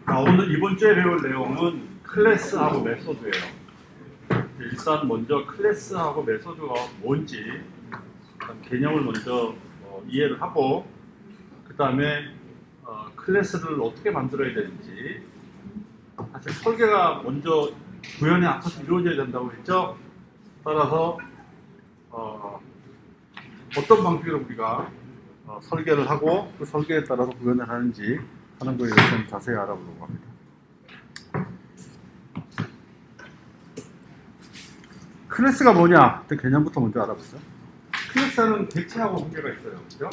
자, 오늘 이번 주에 배울 내용은 클래스하고 메소드예요. 일단 먼저 클래스하고 메소드가 뭔지 개념을 먼저 이해를 하고 그 다음에 클래스를 어떻게 만들어야 되는지, 사실 설계가 먼저 구현에 앞서서 이루어져야 된다고 했죠. 따라서 어떤 방식으로 우리가 설계를 하고 그 설계에 따라서 구현을 하는지 하는 거에 대해서 좀 자세히 알아보려고 합니다. 클래스가 뭐냐? 그 개념부터 먼저 알아보죠. 클래스는 객체하고 관계가 있어요. 그죠?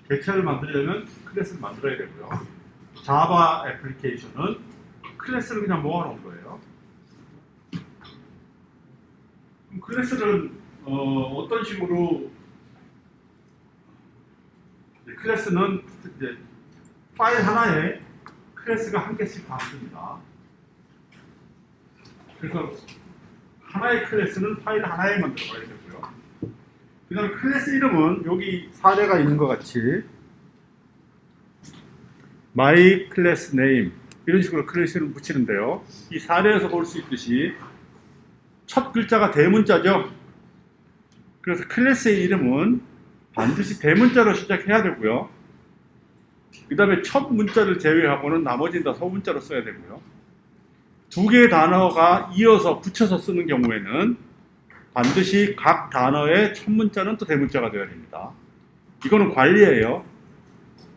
객체를 만들려면 클래스를 만들어야 되고요. 자바 애플리케이션은 클래스를 그냥 모아놓은 거예요. 그럼 클래스는 어떤 식으로, 클래스는 이제 파일 하나에 클래스가 한 개씩 담습니다. 그래서 하나의 클래스는 파일 하나에만 들어가야 되고요. 그 다음에 클래스 이름은 여기 사례가 있는 것 같이 my class name 이런 식으로 클래스를 붙이는데요. 이 사례에서 볼 수 있듯이 첫 글자가 대문자죠. 그래서 클래스의 이름은 반드시 대문자로 시작해야 되고요. 그 다음에 첫 문자를 제외하고는 나머지는 다 소문자로 써야 되고요. 두 개의 단어가 이어서 붙여서 쓰는 경우에는 반드시 각 단어의 첫 문자는 또 대문자가 되어야 됩니다. 이거는 관리예요.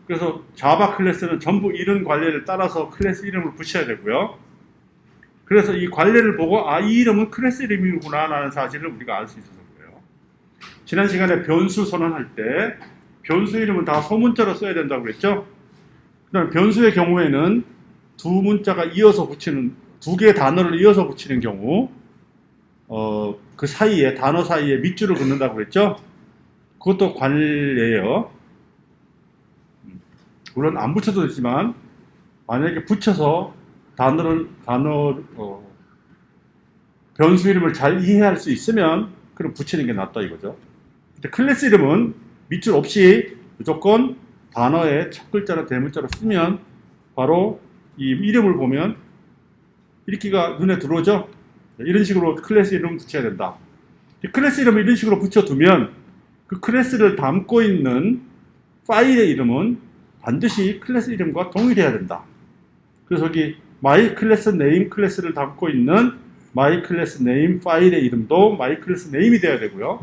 그래서 자바 클래스는 전부 이런 관리를 따라서 클래스 이름을 붙여야 되고요. 그래서 이 관리를 보고 이 이름은 클래스 이름이구나 라는 사실을 우리가 알 수 있어서 그래요. 지난 시간에 변수 선언할 때 변수 이름은 다 소문자로 써야 된다고 그랬죠. 그 다음에 변수의 경우에는 두 문자가 이어서 붙이는, 두 개의 단어를 이어서 붙이는 경우 그 사이에, 단어 사이에 밑줄을 긋는다고 그랬죠. 그것도 관리예요. 물론 안 붙여도 되지만 만약에 붙여서 변수 이름을 잘 이해할 수 있으면 그럼 붙이는 게 낫다 이거죠. 근데 클래스 이름은 밑줄 없이 무조건 단어의 첫 글자나 대문자로 쓰면 바로 이 이름을 보면 읽기가 눈에 들어오죠. 이런 식으로 클래스 이름을 붙여야 된다. 클래스 이름을 이런 식으로 붙여두면 그 클래스를 담고 있는 파일의 이름은 반드시 클래스 이름과 동일해야 된다. 그래서 여기 my class name 클래스를 담고 있는 my class name 파일의 이름도 my class name이 돼야 되고요.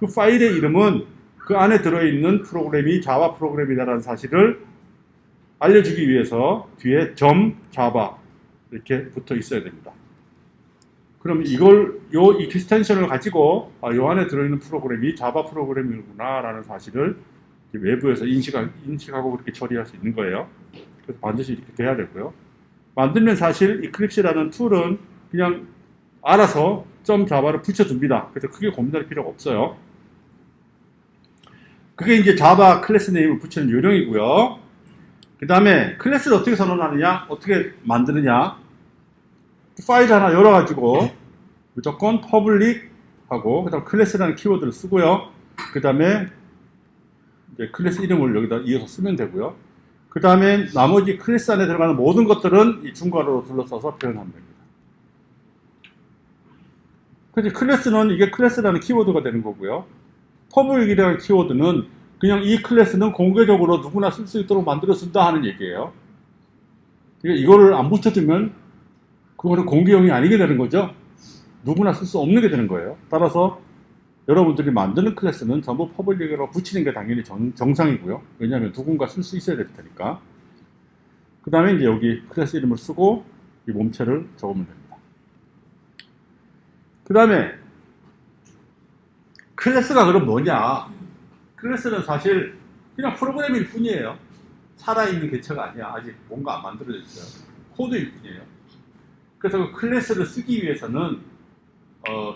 그 파일의 이름은 그 안에 들어있는 프로그램이 자바 프로그램이라는 사실을 알려주기 위해서 뒤에 .java 이렇게 붙어 있어야 됩니다. 그럼 이 익스텐션을 가지고 이 안에 들어있는 프로그램이 자바 프로그램이구나 라는 사실을 외부에서 인식하고 그렇게 처리할 수 있는 거예요. 그래서 반드시 이렇게 돼야 되고요. 만들면 사실 이클립스라는 툴은 그냥 알아서 .java를 붙여줍니다. 그래서 크게 고민할 필요가 없어요. 그게 이제 자바 클래스 네임을 붙이는 요령이고요. 그 다음에 클래스를 어떻게 선언하느냐, 어떻게 만드느냐, 파일 하나 열어가지고 무조건 public 하고 그 다음 클래스라는 키워드를 쓰고요. 그 다음에 이제 클래스 이름을 여기다 이어서 쓰면 되고요. 그 다음에 나머지 클래스 안에 들어가는 모든 것들은 이 중괄호로 둘러싸서 표현하면 됩니다. 그래서 클래스는 이게 클래스라는 키워드가 되는 거고요. public이라는 키워드는 그냥 이 클래스는 공개적으로 누구나 쓸 수 있도록 만들어준다 하는 얘기예요. 그러니까 이거를 안 붙여주면 그거는 공개형이 아니게 되는 거죠. 누구나 쓸 수 없는 게 되는 거예요. 따라서 여러분들이 만드는 클래스는 전부 퍼블릭으로 붙이는 게 당연히 정상이고요. 왜냐하면 누군가 쓸 수 있어야 될 테니까. 그 다음에 이제 여기 클래스 이름을 쓰고 이 몸체를 적으면 됩니다. 그 다음에 클래스가 그럼 뭐냐? 클래스는 사실 그냥 프로그램일 뿐이에요. 살아있는 객체가 아니야. 아직 뭔가 안 만들어져 있어요. 코드일 뿐이에요. 그래서 그 클래스를 쓰기 위해서는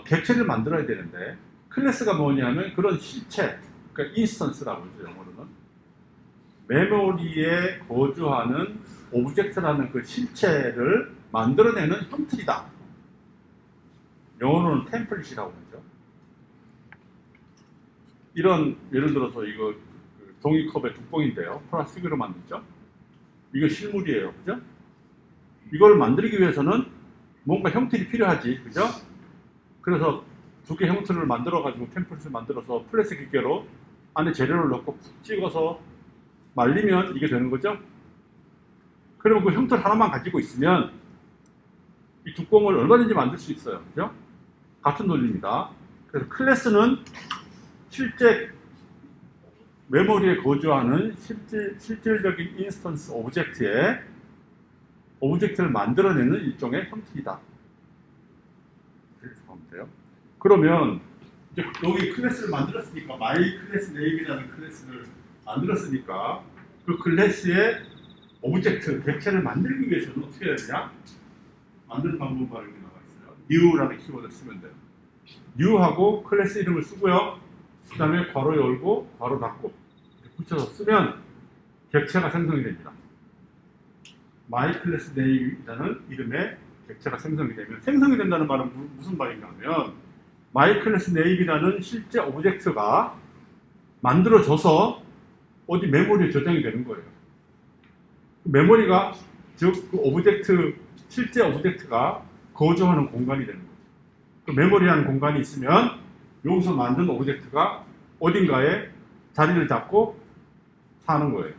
객체를 만들어야 되는데 클래스가 뭐냐면 그런 실체, 그러니까 인스턴스라고 하죠, 영어로는. 메모리에 거주하는 오브젝트라는 그 실체를 만들어내는 형틀이다. 영어로는 템플릿이라고 하죠. 이런, 예를 들어서 이거 종이컵의 뚜껑인데요. 플라스틱으로 만들죠. 이거 실물이에요. 그죠? 이걸 만들기 위해서는 뭔가 형태가 필요하지, 그죠? 그래서 두 개 형태를 만들어가지고 템플릿을 만들어서 플래스틱 기계로 안에 재료를 넣고 푹 찍어서 말리면 이게 되는 거죠. 그러면 그 형태를 하나만 가지고 있으면 이 두꺼움을 얼마든지 만들 수 있어요, 그죠? 같은 논리입니다. 그래서 클래스는 실제 메모리에 거주하는 실질적인 인스턴스 오브젝트를 만들어내는 일종의 형태이다. 이렇게 보면 돼요. 그러면 이제 여기 클래스를 만들었으니까 마이 클래스 네임이라는 클래스를 만들었으니까 그 클래스의 오브젝트 객체를 만들기 위해서는 어떻게 해야 되냐? 만드는 방법이 바로 여기 나와 있어요. new라는 키워드를 쓰면 돼요. new하고 클래스 이름을 쓰고요. 그 다음에 괄호 열고 괄호 닫고 붙여서 쓰면 객체가 생성이 됩니다. my class name이라는 이름의 객체가 생성이 되면, 생성이 된다는 말은 무슨 말인가 하면 my class name이라는 실제 오브젝트가 만들어져서 어디 메모리에 저장이 되는 거예요. 메모리가 즉 그 오브젝트, 실제 오브젝트가 거주하는 공간이 되는 거죠. 그 메모리라는 공간이 있으면 여기서 만든 오브젝트가 어딘가에 자리를 잡고 사는 거예요.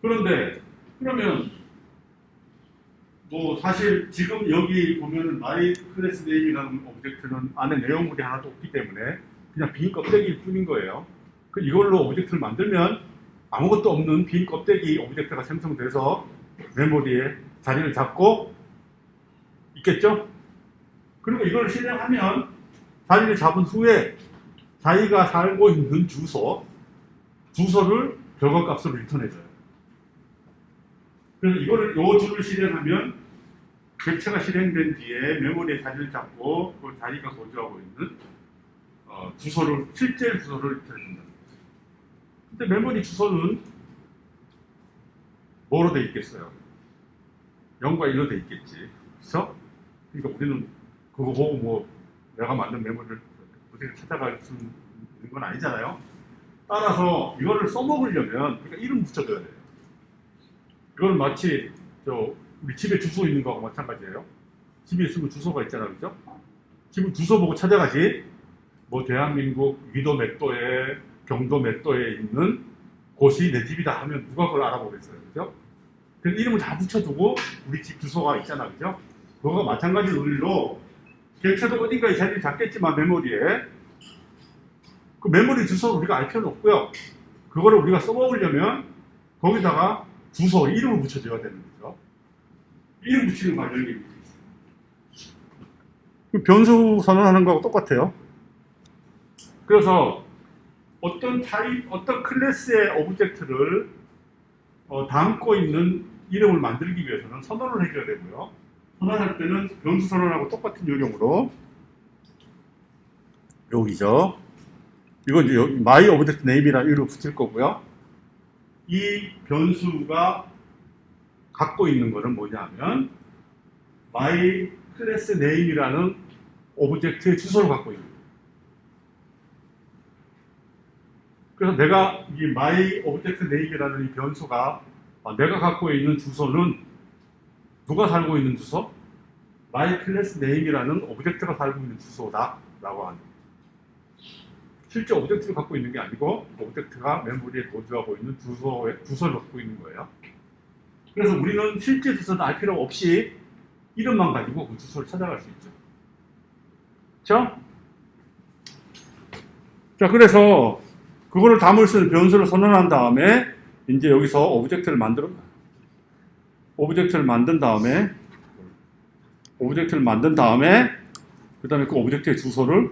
그러면 뭐 사실 지금 여기 보면은 my class name이라는 오브젝트는 안에 내용물이 하나도 없기 때문에 그냥 빈 껍데기일 뿐인 거예요. 그 이걸로 오브젝트를 만들면 아무것도 없는 빈 껍데기 오브젝트가 생성돼서 메모리에 자리를 잡고 있겠죠? 그리고 이걸 실행하면 자리를 잡은 후에 자기가 살고 있는 주소를 별과값으로 리턴해줘요. 그래서 요 줄을 실행하면 객체가 실행된 뒤에 메모리에 자리를 잡고 그 자기가 거주하고 있는 실제 주소를 리턴해준다. 근데 메모리 주소는 뭐로 돼 있겠어요? 0과 1로 돼 있겠지. 그렇죠? 그러니까 우리는 그거 보고 뭐 내가 만든 메모리를 어떻게 찾아갈 수 있는 건 아니잖아요. 따라서 이거를 써먹으려면 그러니까 이름 붙여줘야 돼요. 이거는 마치 우리 집에 주소 있는 거하고 마찬가지예요. 집에 있으면 주소가 있잖아요, 그죠? 집은 주소 보고 찾아가지. 뭐 대한민국 위도 몇 도에 경도 몇 도에 있는 곳이 내 집이다 하면 누가 그걸 알아보겠어요, 그죠? 그래서 이름을 다 붙여두고 우리 집 주소가 있잖아, 그죠? 그거가 마찬가지 논리로 객체도 어딘가에 자리를 잡겠지만 메모리에 그 메모리 주소를 우리가 알 필요는 없고요. 그거를 우리가 써먹으려면 거기다가 주소, 이름을 붙여줘야 되는 거죠. 이름 붙이는 과정이 있어요. 변수 선언하는 거하고 똑같아요. 그래서 어떤 클래스의 오브젝트를 담고 있는 이름을 만들기 위해서는 선언을 해줘야 되고요. 선언할 때는 변수 선언하고 똑같은 요령으로 여기죠. 이건 이제 여기 my object name이라는 이름을 붙일 거고요. 이 변수가 갖고 있는 거는 뭐냐면 my class name이라는 오브젝트의 주소를 갖고 있는 거예요. 그래서 내가 이 my object name이라는 이 변수가 내가 갖고 있는 주소는 누가 살고 있는 주소? my class name이라는 오브젝트가 살고 있는 주소다 라고 하는 거예요. 실제 오브젝트를 갖고 있는 게 아니고 오브젝트가 메모리에 거주하고 있는 주소를 갖고 있는 거예요. 그래서 우리는 실제 주소는 알 필요 없이 이름만 가지고 그 주소를 찾아갈 수 있죠. 그렇죠? 자, 그래서 그거를 담을 수 있는 변수를 선언한 다음에 이제 여기서 오브젝트를 만든 다음에 그 다음에 그 오브젝트의 주소를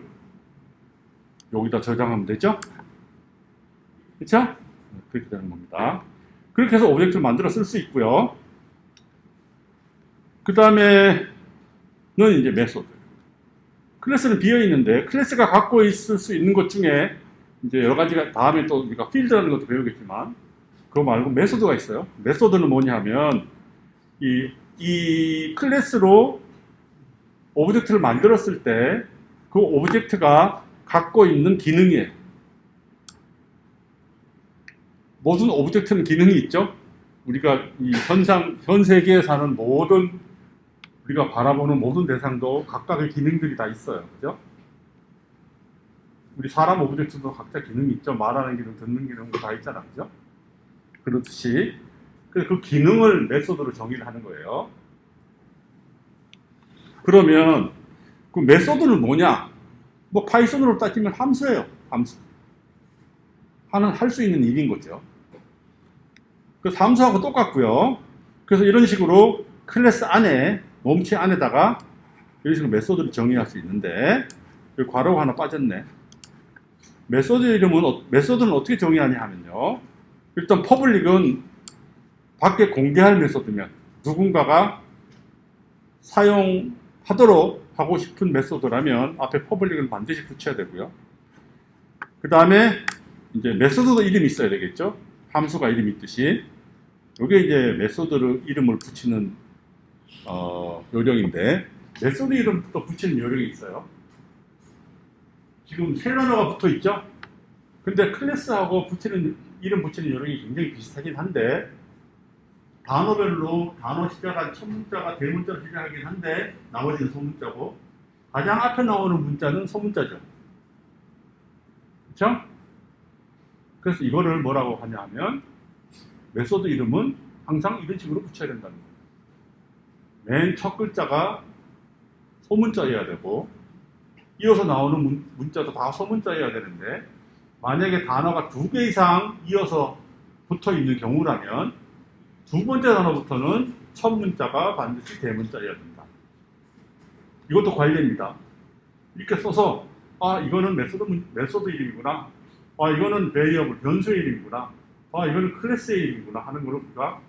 여기다 저장하면 되죠? 그렇죠? 그렇게 되는 겁니다. 그렇게 해서 오브젝트를 만들어 쓸 수 있고요. 그 다음에는 이제 메소드. 클래스는 비어 있는데 클래스가 갖고 있을 수 있는 것 중에 이제 여러 가지가 다음에 또 우리가 필드라는 것도 배우겠지만 그거 말고 메소드가 있어요. 메소드는 뭐냐면 이 클래스로 오브젝트를 만들었을 때 그 오브젝트가 갖고 있는 기능이에요. 모든 오브젝트는 기능이 있죠. 우리가 이 현 세계에 사는 모든 우리가 바라보는 모든 대상도 각각의 기능들이 다 있어요. 그죠? 우리 사람 오브젝트도 각자 기능이 있죠. 말하는 기능, 듣는 기능 다 있잖아. 그죠? 그렇듯이 그 기능을 메소드로 정의를 하는 거예요. 그러면 그 메소드는 뭐냐? 뭐 파이썬으로 따지면 함수예요. 함수. 할 수 있는 일인 거죠. 그래서 함수하고 똑같고요. 그래서 이런 식으로 클래스 안에, 몸체 안에다가 이런 식으로 메소드를 정의할 수 있는데, 여기 괄호가 하나 빠졌네. 메소드는 어떻게 정의하냐 하면요. 일단 퍼블릭은 밖에 공개할 메소드면 누군가가 사용하도록 하고 싶은 메소드라면 앞에 퍼블릭은 반드시 붙여야 되고요. 그 다음에 이제 메소드도 이름이 있어야 되겠죠. 함수가 이름이 있듯이. 이게 이제 메소드를 이름을 붙이는 요령인데, 메소드 이름부터 붙이는 요령이 있어요. 지금 세 단어가 붙어 있죠. 근데 클래스하고 이름 붙이는 요령이 굉장히 비슷하긴 한데, 단어별로 단어 시작한 첫 문자가 대문자로 시작하긴 한데 나머지는 소문자고, 가장 앞에 나오는 문자는 소문자죠. 그렇죠? 그래서 이거를 뭐라고 하냐 하면, 메소드 이름은 항상 이런 식으로 붙여야 된다는 거예요. 맨 첫 글자가 소문자여야 되고, 이어서 나오는 문자도 다 소문자여야 되는데, 만약에 단어가 2개 이상 이어서 붙어 있는 경우라면 두 번째 단어부터는 첫 문자가 반드시 대문자여야 된다. 이것도 관례입니다. 이렇게 써서 이거는 메소드 이름이구나, 이거는 베리어블 변수의 이름이구나, 이거는 클래스의 이름이구나 하는 걸 우리가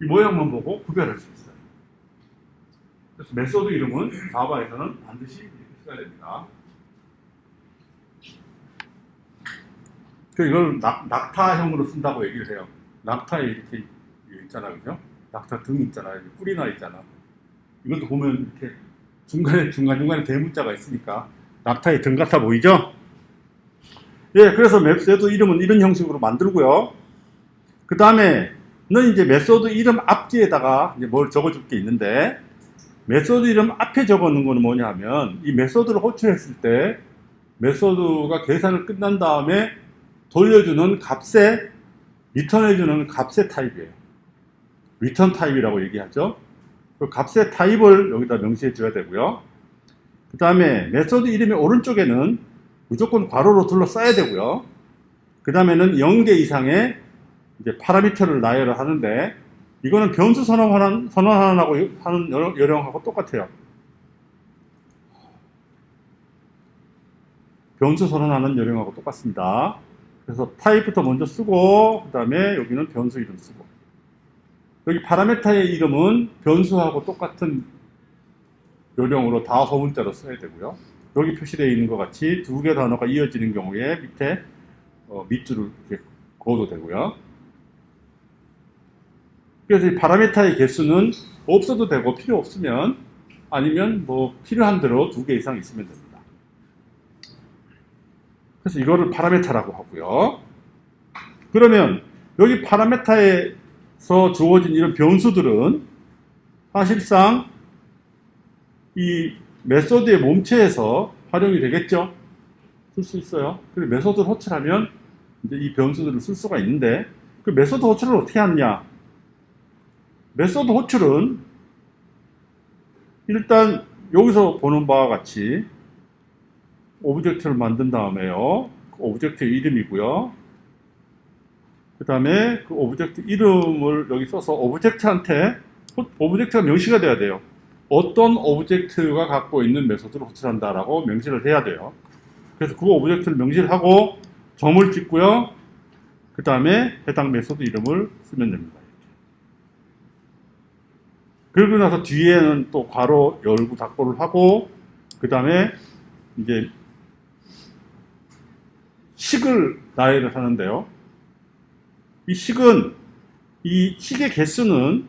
이 모양만 보고 구별할 수 있어요. 그래서 메소드 이름은 자바에서는 반드시 이렇게 써야 됩니다. 이걸 낙타형으로 쓴다고 얘기를 해요. 낙타에 이렇게 있잖아, 그죠? 낙타 등 있잖아, 뿔이 나 있잖아. 이것도 보면 이렇게 중간중간에 대문자가 있으니까 낙타의 등 같아 보이죠? 예, 그래서 메소드 이름은 이런 형식으로 만들고요. 그 다음에는 이제 메소드 이름 앞뒤에다가 이제 뭘 적어줄 게 있는데, 메소드 이름 앞에 적어놓은 거는 뭐냐 하면, 이 메소드를 호출했을 때 메소드가 계산을 끝난 다음에 돌려주는 값에, 리턴해주는 값의 타입이에요. 리턴 타입이라고 얘기하죠. 그 값의 타입을 여기다 명시해 줘야 되고요. 그 다음에 메소드 이름의 오른쪽에는 무조건 괄호로 둘러싸야 되고요. 그 다음에는 0개 이상의 이제 파라미터를 나열을 하는데, 이거는 변수 선언하고 하는 요령하고 똑같아요. 변수 선언하는 요령하고 똑같습니다. 그래서 타입부터 먼저 쓰고, 그 다음에 여기는 변수 이름 쓰고, 여기 파라메타의 이름은 변수하고 똑같은 요령으로 다 소문자로 써야 되고요. 여기 표시되어 있는 것 같이 2개 단어가 이어지는 경우에 밑에 밑줄을 이렇게 그어도 되고요. 그래서 이 파라메타의 개수는 없어도 되고, 필요 없으면, 아니면 뭐 필요한 대로 2개 이상 있으면 됩니다. 그래서 이거를 파라메타라고 하고요. 그러면 여기 파라메타에서 주어진 이런 변수들은 사실상 이 메소드의 몸체에서 활용이 되겠죠. 쓸 수 있어요. 그리고 메소드를 호출하면 이제 이 변수들을 쓸 수가 있는데, 그 메소드 호출을 어떻게 하느냐? 메소드 호출은 일단 여기서 보는 바와 같이 오브젝트를 만든 다음에요, 그 오브젝트의 이름이고요. 그 다음에 그 오브젝트 이름을 여기 써서 오브젝트가 명시가 돼야 돼요. 어떤 오브젝트가 갖고 있는 메소드를 호출한다라고 명시를 해야 돼요. 그래서 그 오브젝트를 명시를 하고 점을 찍고요. 그 다음에 해당 메소드 이름을 쓰면 됩니다. 그러고 나서 뒤에는 또 괄호 열고 닫고를 하고, 그 다음에 이제 식을 나열을 하는데요. 이 식의 개수는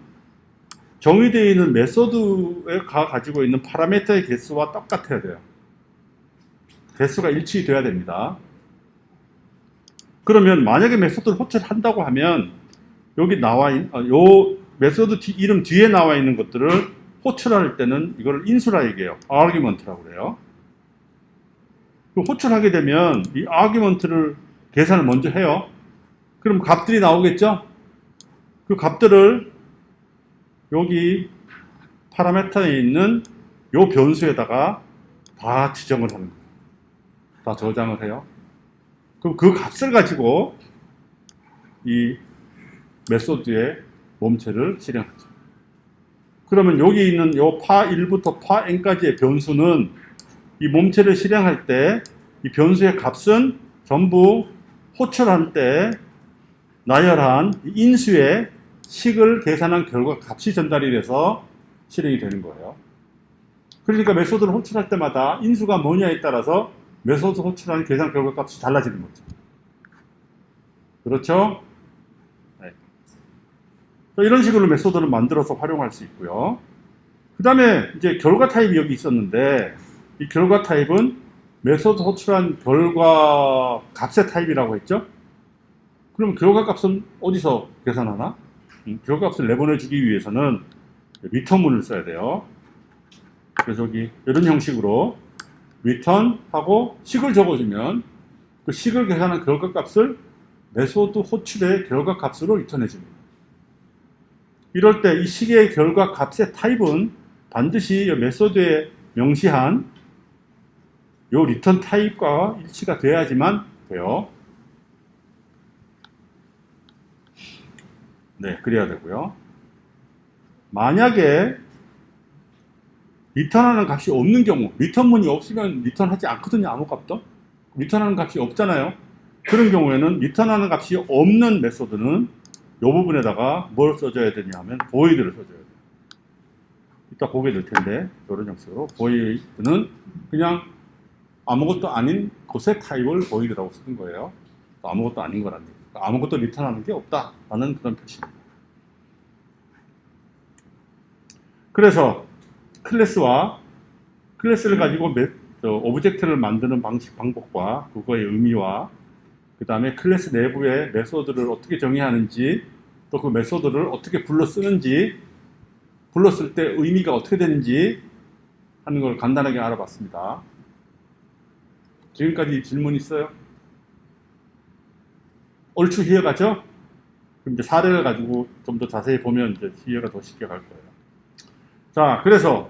정의되어 있는 메소드가 가지고 있는 파라미터의 개수와 똑같아야 돼요. 개수가 일치돼야 됩니다. 그러면 만약에 메소드를 호출한다고 하면 여기 요 메소드 이름 뒤에 나와 있는 것들을 호출할 때는 이걸 인수라 얘기해요. argument라고 그래요. 호출하게 되면 이 argument를 계산을 먼저 해요. 그럼 값들이 나오겠죠? 그 값들을 여기 파라메터에 있는 요 변수에다가 다 지정을 하는 거예요. 다 저장을 해요. 그럼 그 값을 가지고 이 메소드의 몸체를 실행하죠. 그러면 여기 있는 요 파 1부터 파 n까지의 변수는 이 몸체를 실행할 때 이 변수의 값은 전부 호출할 때 나열한 인수의 식을 계산한 결과 값이 전달이 돼서 실행이 되는 거예요. 그러니까 메소드를 호출할 때마다 인수가 뭐냐에 따라서 메소드 호출하는 계산 결과 값이 달라지는 거죠. 그렇죠? 네. 이런 식으로 메소드를 만들어서 활용할 수 있고요. 그 다음에 이제 결과 타입이 여기 있었는데 이 결과 타입은 메소드 호출한 결과 값의 타입이라고 했죠? 그럼 결과 값은 어디서 계산하나? 결과 값을 내보내주기 위해서는 return문을 써야 돼요. 그래서 여기 이런 형식으로 return하고 식을 적어주면 그 식을 계산한 결과 값을 메소드 호출의 결과 값으로 리턴해 줍니다. 이럴 때 이 식의 결과 값의 타입은 반드시 메소드에 명시한 요 리턴 타입과 일치가 돼야지만 돼요. 네, 그래야 되고요. 만약에 리턴하는 값이 없는 경우, 리턴문이 없으면 리턴하지 않거든요. 아무 값도. 리턴하는 값이 없잖아요. 그런 경우에는 리턴하는 값이 없는 메소드는 이 부분에다가 뭘 써줘야 되냐 하면 void를 써줘야 돼요. 이따 보게 될 텐데 이런 형식으로 void는 그냥 아무것도 아닌 곳의 타입을 void라고 쓰는 거예요. 아무것도 아닌 거랍니다. 아무것도 리턴하는 게 없다라는 그런 표시입니다. 그래서 클래스를 가지고 오브젝트를 만드는 방법과 그거의 의미와 그 다음에 클래스 내부의 메소드를 어떻게 정의하는지 또 그 메소드를 어떻게 불러 쓰는지 불렀을 때 의미가 어떻게 되는지 하는 걸 간단하게 알아봤습니다. 지금까지 질문 있어요? 얼추 이해가죠? 그럼 이제 사례를 가지고 좀 더 자세히 보면 이제 이해가 더 쉽게 갈 거예요. 자, 그래서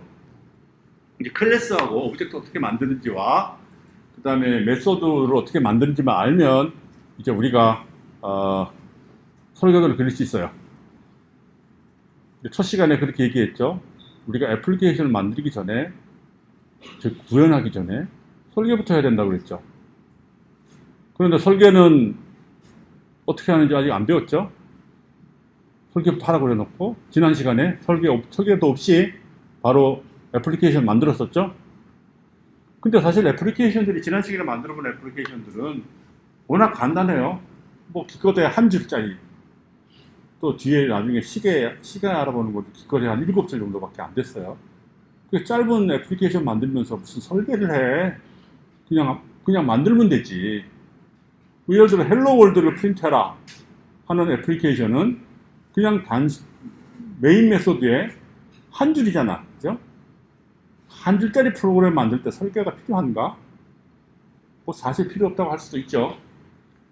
이제 클래스하고 오브젝트 어떻게 만드는지와 그 다음에 메소드를 어떻게 만드는지만 알면 이제 우리가 설계도를 그릴 수 있어요. 첫 시간에 그렇게 얘기했죠. 우리가 애플리케이션을 만들기 전에, 즉 구현하기 전에 설계부터 해야 된다고 그랬죠. 그런데 설계는 어떻게 하는지 아직 안 배웠죠. 설계부터 하라고 그래놓고 지난 시간에 설계도 없이 바로 애플리케이션 만들었었죠. 근데 사실 애플리케이션들이 지난 시간에 만들어본 애플리케이션들은 워낙 간단해요. 뭐 기껏해야 한 줄짜리, 또 뒤에 나중에 시계 알아보는 것도 기껏해야 한 7줄 정도밖에 안 됐어요. 그 짧은 애플리케이션 만들면서 무슨 설계를 해. 그냥 만들면 되지. 예를 들어 헬로 월드를 프린트해라 하는 애플리케이션은 그냥 메인 메소드에 한 줄이잖아. 그죠? 한 줄짜리 프로그램 만들 때 설계가 필요한가? 뭐 사실 필요 없다고 할 수도 있죠.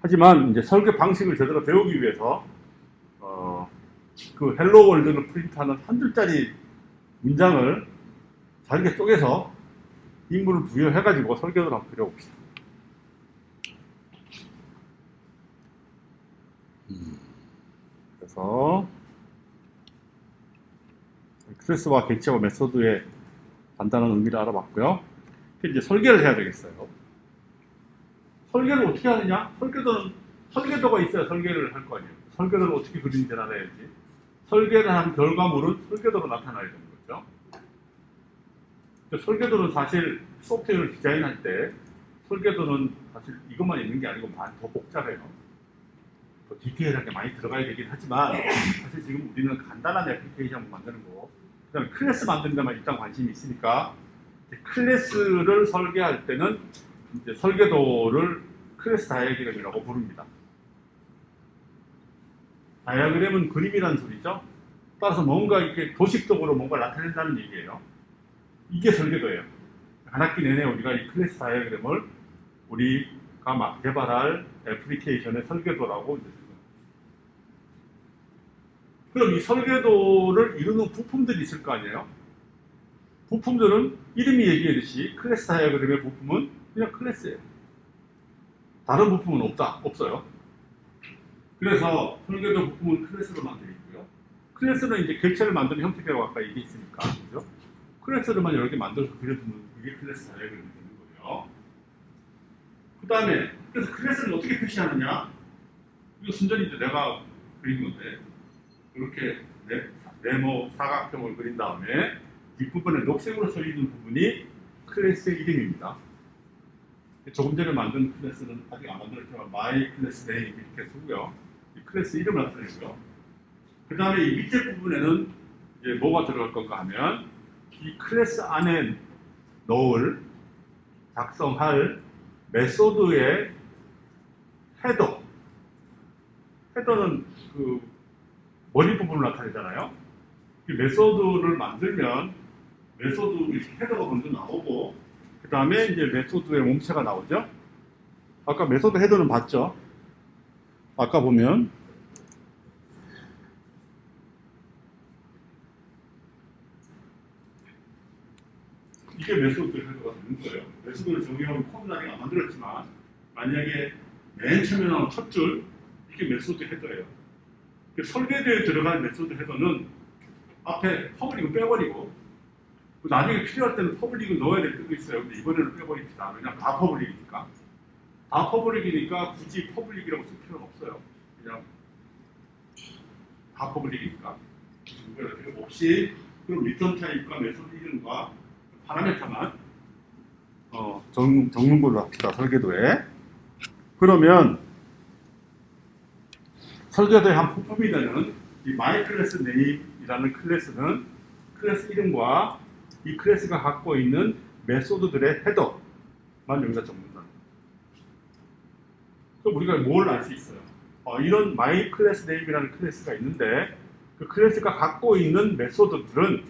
하지만 이제 설계 방식을 제대로 배우기 위해서 그 헬로 월드를 프린트하는 한 줄짜리 문장을 잘게 쪼개서 인물을 부여해가지고 설계를 한번 그려봅시다. 그래서 클래스와 객체와 메소드의 간단한 의미를 알아봤고요. 이제 설계를 해야 되겠어요. 설계를 어떻게 하느냐? 설계도가 있어야 설계를 할 거 아니에요. 설계도를 어떻게 그리는지 알아야지. 설계를 한 결과물은 설계도로 나타나야 되는 거죠. 설계도는 사실 소프트웨어를 디자인할 때 설계도는 사실 이것만 있는 게 아니고 많이 더 복잡해요. 더 디테일하게 많이 들어가야 되긴 하지만 사실 지금 우리는 간단한 애플리케이션 만드는 거, 그다음에 클래스 만드는 데만 일단 관심이 있으니까 클래스를 설계할 때는 이제 설계도를 클래스 다이어그램이라고 부릅니다. 다이어그램은 그림이라는 소리죠. 따라서 뭔가 이렇게 도식적으로 뭔가 나타낸다는 얘기예요. 이게 설계도예요. 한 학기 내내 우리가 이 클래스 다이어그램을 우리가 막 개발할 애플리케이션의 설계도라고 이제 쓰는 거예요. 그럼 이 설계도를 이루는 부품들이 있을 거 아니에요? 부품들은 이름이 얘기하듯이 클래스 다이어그램의 부품은 그냥 클래스예요. 다른 부품은 없어요. 그래서 설계도 부품은 클래스로 만들어 있고요. 클래스는 이제 객체를 만드는 형태라고 아까 얘기했으니까, 그죠? 클래스를만 여러 개 만들어서 그려두면 그게 클래스 다이어그램이 되는 거예요. 그 다음에, 그래서 클래스를 어떻게 표시하느냐? 이거 순전히 이제 내가 그린 건데, 이렇게 네모 사각형을 그린 다음에 뒷부분에 녹색으로 써 있는 부분이 클래스의 이름입니다. 조금 전에 만든 클래스는 아직 안 만들었지만 my class name 이렇게 쓰고요. 이 클래스 이름을 나타내고요. 그 다음에 이 밑에 부분에는 이제 뭐가 들어갈 건가 하면 이 클래스 안에 넣을 작성할 메소드의 헤더는 그 머리 부분을 나타내잖아요. 이 메소드를 만들면 메소드 헤더가 먼저 나오고 그 다음에 이제 메소드의 몸체가 나오죠. 아까 메소드 헤더는 봤죠. 아까 보면 이게 메소드 헤더가 되는 거예요. 메소드를 정의하면 코드는 아직 안 만들었지만 만약에 맨 처음에 나온 첫 줄 이게 메소드 헤더예요. 설계도에 들어간 메소드 헤더는 앞에 퍼블릭은 빼버리고 나중에 필요할 때는 퍼블릭을 넣어야 될 때도 있어요. 근데 이번에는 빼버립시다. 왜냐하면 다 퍼블릭이니까. 다 퍼블릭이니까 굳이 퍼블릭이라고 쓸 필요는 없어요. 그냥 다 퍼블릭이니까. 필요 없이 그럼 리턴 타입과 메소드 이름과 파라메터만 적는 걸로 합시다. 설계도에. 그러면 설계도의 한 부품이 되는 이 my class name이라는 클래스는 클래스 이름과 이 클래스가 갖고 있는 메소드들의 헤더만 여기다 적는다. 그럼 우리가 뭘 알 수 있어요? 이런 my class name이라는 클래스가 있는데 그 클래스가 갖고 있는 메소드들은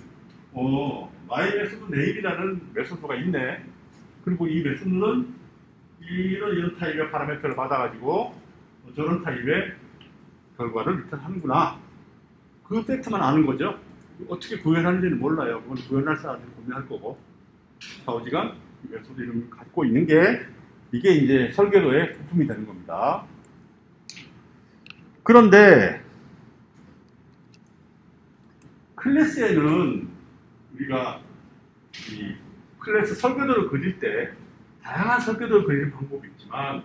my method name이라는 메소드가 있네. 그리고 이 메소드는 이런 타입의 파라미터를 받아가지고 저런 타입의 결과를 리턴하는구나. 그 팩트만 아는 거죠. 어떻게 구현하는지는 몰라요. 그건 구현할 사람들이 고민할 거고. 좌우지간 메소드 이름을 갖고 있는 게 이게 이제 설계도의 부품이 되는 겁니다. 그런데 클래스에는 우리가 이 클래스 설계도를 그릴 때 다양한 설계도를 그리는 방법이 있지만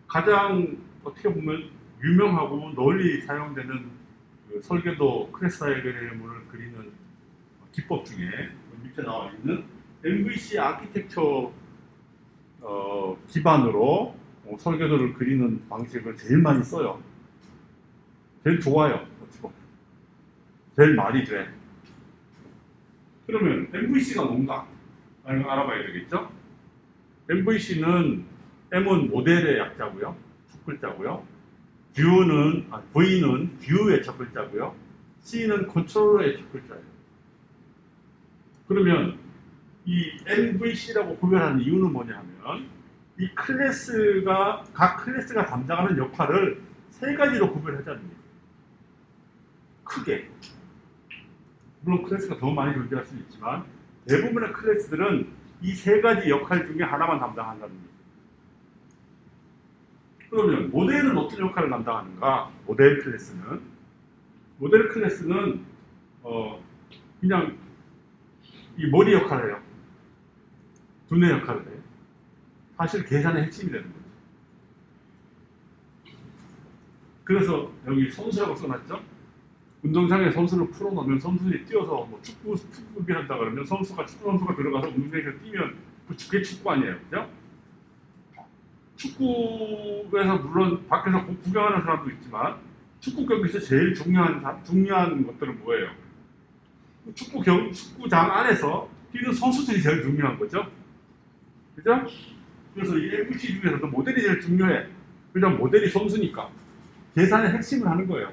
가장 어떻게 보면 유명하고 널리 사용되는 그 설계도 클래스 다이어그램을 그리는 기법 중에 밑에 나와 있는 MVC 아키텍처 기반으로 설계도를 그리는 방식을 제일 많이 써요. 제일 좋아요. 제일 말이 돼. 그러면 MVC가 뭔가 알아봐야 되겠죠? MVC는 M은 모델의 약자고요. 첫 글자고요. V는 뷰의 첫 글자고요. C는 컨트롤러의 첫 글자예요. 그러면 이 MVC라고 구별하는 이유는 뭐냐 하면 이 각 클래스가 담당하는 역할을 세 가지로 구별하자는 얘기예요. 크게. 물론 클래스가 더 많이 존재할 수는 있지만 대부분의 클래스들은 이 세 가지 역할 중에 하나만 담당한다는 얘기예요. 그러면 모델은 어떤 역할을 담당하는가? 모델 클래스는 그냥 이 머리 역할을 해요. 두뇌 역할을 해요. 사실 계산의 핵심이 되는 거죠. 그래서 여기 선수라고 써놨죠? 운동장에 선수를 풀어놓으면 선수들이 뛰어서 뭐 축구를 한다 그러면 축구 선수가 들어가서 운동장에서 뛰면 그게 축구 아니에요. 그죠? 축구에서 물론 밖에서 구경하는 사람도 있지만 축구 경기에서 제일 중요한 것들은 뭐예요? 축구장 안에서 뛰는 선수들이 제일 중요한 거죠. 그죠? 그래서 이 MVC 중에서도 모델이 제일 중요해. 그냥 모델이 선수니까 계산의 핵심을 하는 거예요.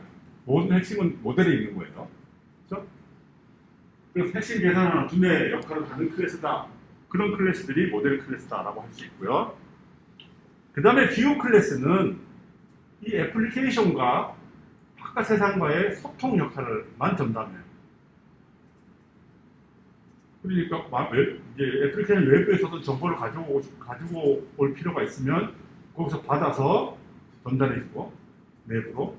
모든 핵심은 모델에 있는 거예요. 그렇죠? 그래서 핵심 계산하는 두뇌 역할을 하는 클래스다. 그런 클래스들이 모델 클래스다라고 할 수 있고요. 그 다음에 뷰 클래스는 이 애플리케이션과 바깥 세상과의 소통 역할을만 전담해요. 그러니까 이제 애플리케이션 외부에서도 정보를 가지고 올 필요가 있으면 거기서 받아서 전달해주고 내부로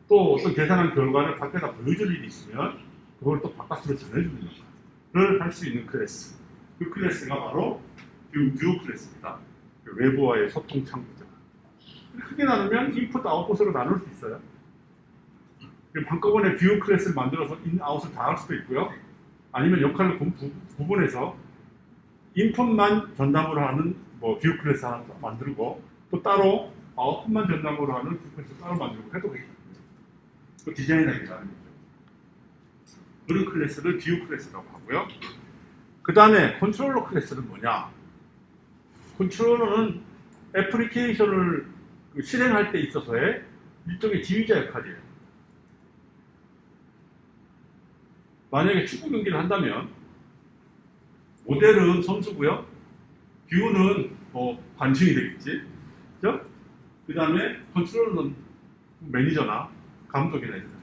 또 어떤 계산한 결과를 밖에다 보여줄 일이 있으면 그걸 또 바깥으로 전해주는 역할을 할 수 있는 클래스. 그 클래스가 바로 뷰 클래스입니다. 그 외부와의 소통 창구죠. 크게 나누면 인풋 아웃풋으로 나눌 수 있어요. 한꺼번에 뷰 클래스를 만들어서 인 아웃을 다 할 수도 있고요. 아니면 역할을 구분해서 인풋만 전담으로 하는 뷰 클래스 하나 만들고 또 따로 아웃풋만 전담으로 하는 뷰 클래스 따로 만들고 해도 되겠습니다. 그 디자인하기가 하는 거죠. 그런 클래스를 뷰 클래스라고 하고요. 그 다음에 컨트롤러 클래스는 뭐냐? 컨트롤러는 애플리케이션을 실행할 때 있어서의 일종의 지휘자 역할이에요. 만약에 축구 경기를 한다면 모델은 선수고요. 뷰는 관중이 되겠지. 그죠? 그 다음에 컨트롤러는 매니저나 감독이나 이런.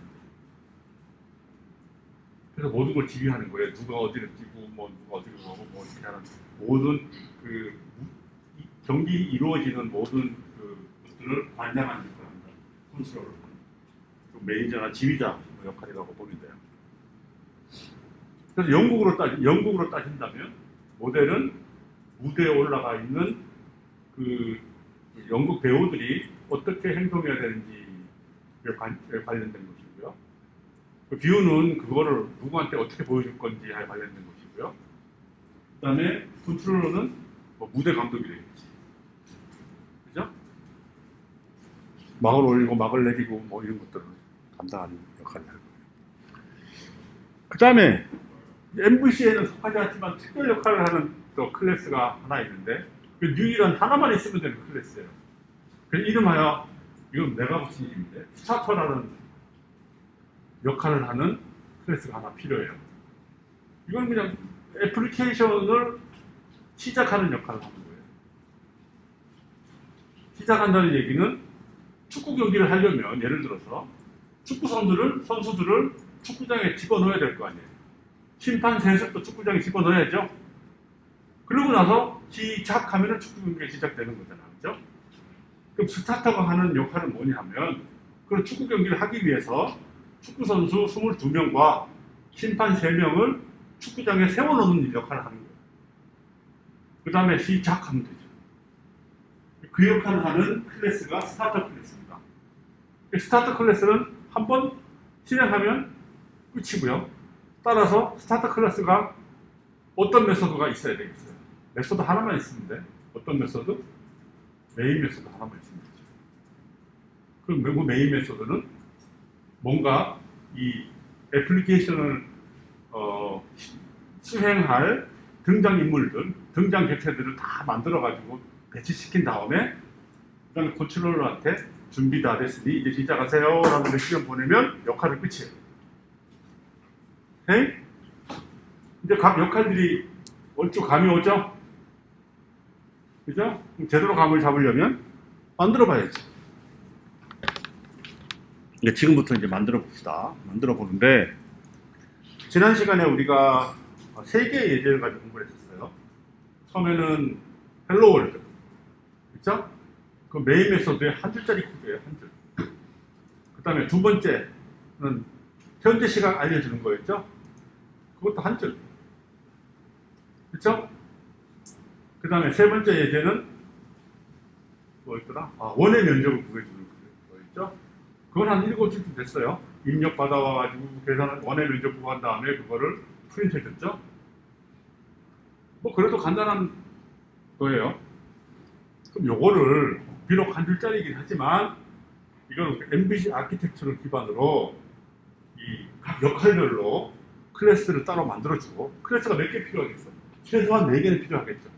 그래서 모든 걸 지휘하는 거예요. 누가 어디를 뛰고, 누가 어디를 가고, 이렇게 하는 모든 경기 이루어지는 모든 것들을 관장하는 역할을 한다. 컨트롤러. 매니저나 지휘자 역할이라고 보면 돼요. 그래서 영국으로 따진다면 모델은 무대에 올라가 있는 그 영국 배우들이 어떻게 행동해야 되는지에 관련된 것이고요. 그 뷰는 그거를 누구한테 어떻게 보여줄 건지에 관련된 것이고요. 그 다음에 컨트롤러는 무대 감독이 되겠지. 그죠? 막을 올리고 막을 내리고 이런 것들을 담당하는 역할을 할 거예요. 그 다음에 MVC에는 속하지 않지만 특별 역할을 하는 또 클래스가 하나 있는데 그 유일한 하나만 있으면 되는 클래스예요. 그 이름하여 이건 내가 붙인 이름인데 스타터라는 역할을 하는 클래스가 하나 필요해요. 이건 그냥 애플리케이션을 시작하는 역할을 하는 거예요. 시작한다는 얘기는 축구 경기를 하려면 예를 들어서 축구 선수들을 축구장에 집어넣어야 될 거 아니에요. 심판 세습도 축구장에 집어넣어야죠. 그러고 나서 시작하면 축구 경기가 시작되는 거잖아요. 그렇죠? 그럼 스타터가 하는 역할은 뭐냐 하면 그런 축구 경기를 하기 위해서 축구 선수 22명과 심판 3명을 축구장에 세워놓는 역할을 하는 거예요. 그 다음에 시작하면 되죠. 그 역할을 하는 클래스가 스타터 클래스입니다. 스타터 클래스는 한번 실행하면 끝이고요. 따라서 스타터 클래스가 어떤 메소드가 있어야 되겠어요? 메소드 하나만 있으면 돼. 어떤 메소드? 메인 메소드 하나만 있으면 되죠. 그럼 그 메인 메소드는 뭔가 이 애플리케이션을 수행할 등장인물들, 등장 객체들을 다 만들어가지고 배치시킨 다음에 그다음에 컨트롤러한테 준비 다 됐으니 이제 시작하세요 라는 메시지를 보내면 역할은 끝이에요. 오케이? 이제 각 역할들이 얼추 감이 오죠? 그죠? 제대로 감을 잡으려면 만들어 봐야지. 지금부터 이제 만들어 봅시다. 만들어 보는데 지난 시간에 우리가 3개의 예제를 가지고 공부를 했었어요. 처음에는 헬로 월드. 그쵸? 그 메인 메소드의 한 줄짜리 코드예요. 한 줄. 그 다음에 두 번째는 현재 시각 알려주는 거였죠? 그것도 한 줄. 그쵸? 그 다음에 세 번째 예제는 뭐였더라? 원의 면적을 구해주는 거였죠? 그건 한 7줄쯤 됐어요. 입력 받아와가지고 계산 원의 면적 구한 다음에 그거를 프린트 해줬죠? 그래도 간단한 거예요. 그럼 요거를 비록 한 줄짜리이긴 하지만 이건 MVC 아키텍처를 기반으로 이 각 역할별로 클래스를 따로 만들어주고 클래스가 몇 개 필요하겠어? 최소한 4개는 필요하겠죠.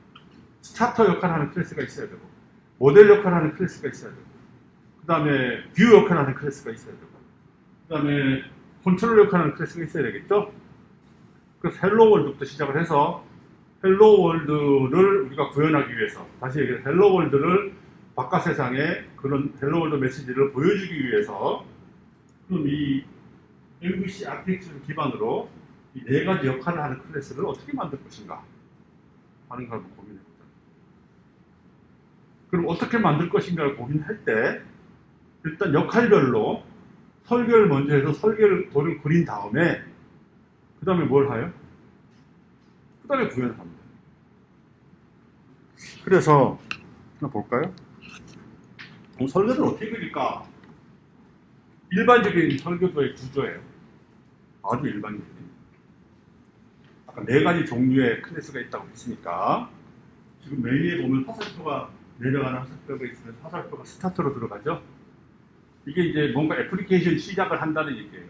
스타터 역할하는 클래스가 있어야 되고 모델 역할하는 클래스가 있어야 되고 그 다음에 뷰 역할하는 클래스가 있어야 되고 그 다음에 컨트롤러 역할하는 클래스가 있어야 되겠죠? 그래서 헬로 월드부터 시작을 해서 헬로 월드를 우리가 구현하기 위해서, 다시 얘기해서 헬로 월드를 바깥 세상에 그런 헬로 월드 메시지를 보여주기 위해서, 그럼 이 MVC 아키텍처를 기반으로 이 네 가지 역할을 하는 클래스를 어떻게 만들 것인가 하는 걸 고민해보자. 그럼 어떻게 만들 것인가를 고민할 때 일단 역할별로 설계를 먼저 해서 설계를 도를 그린 다음에 그 다음에 뭘 해요? 그 다음에 구현을 합니다. 그래서 한번 볼까요? 그럼 설계를 어떻게 그릴까? 일반적인 설계도의 구조예요. 아주 일반적인. 아까 네 가지 종류의 클래스가 있다고 했으니까 지금 메뉴에 보면 화살표가 내려가는 화살표가 있으면 화살표가 스타트로 들어가죠. 이게 이제 뭔가 애플리케이션 시작을 한다는 얘기예요.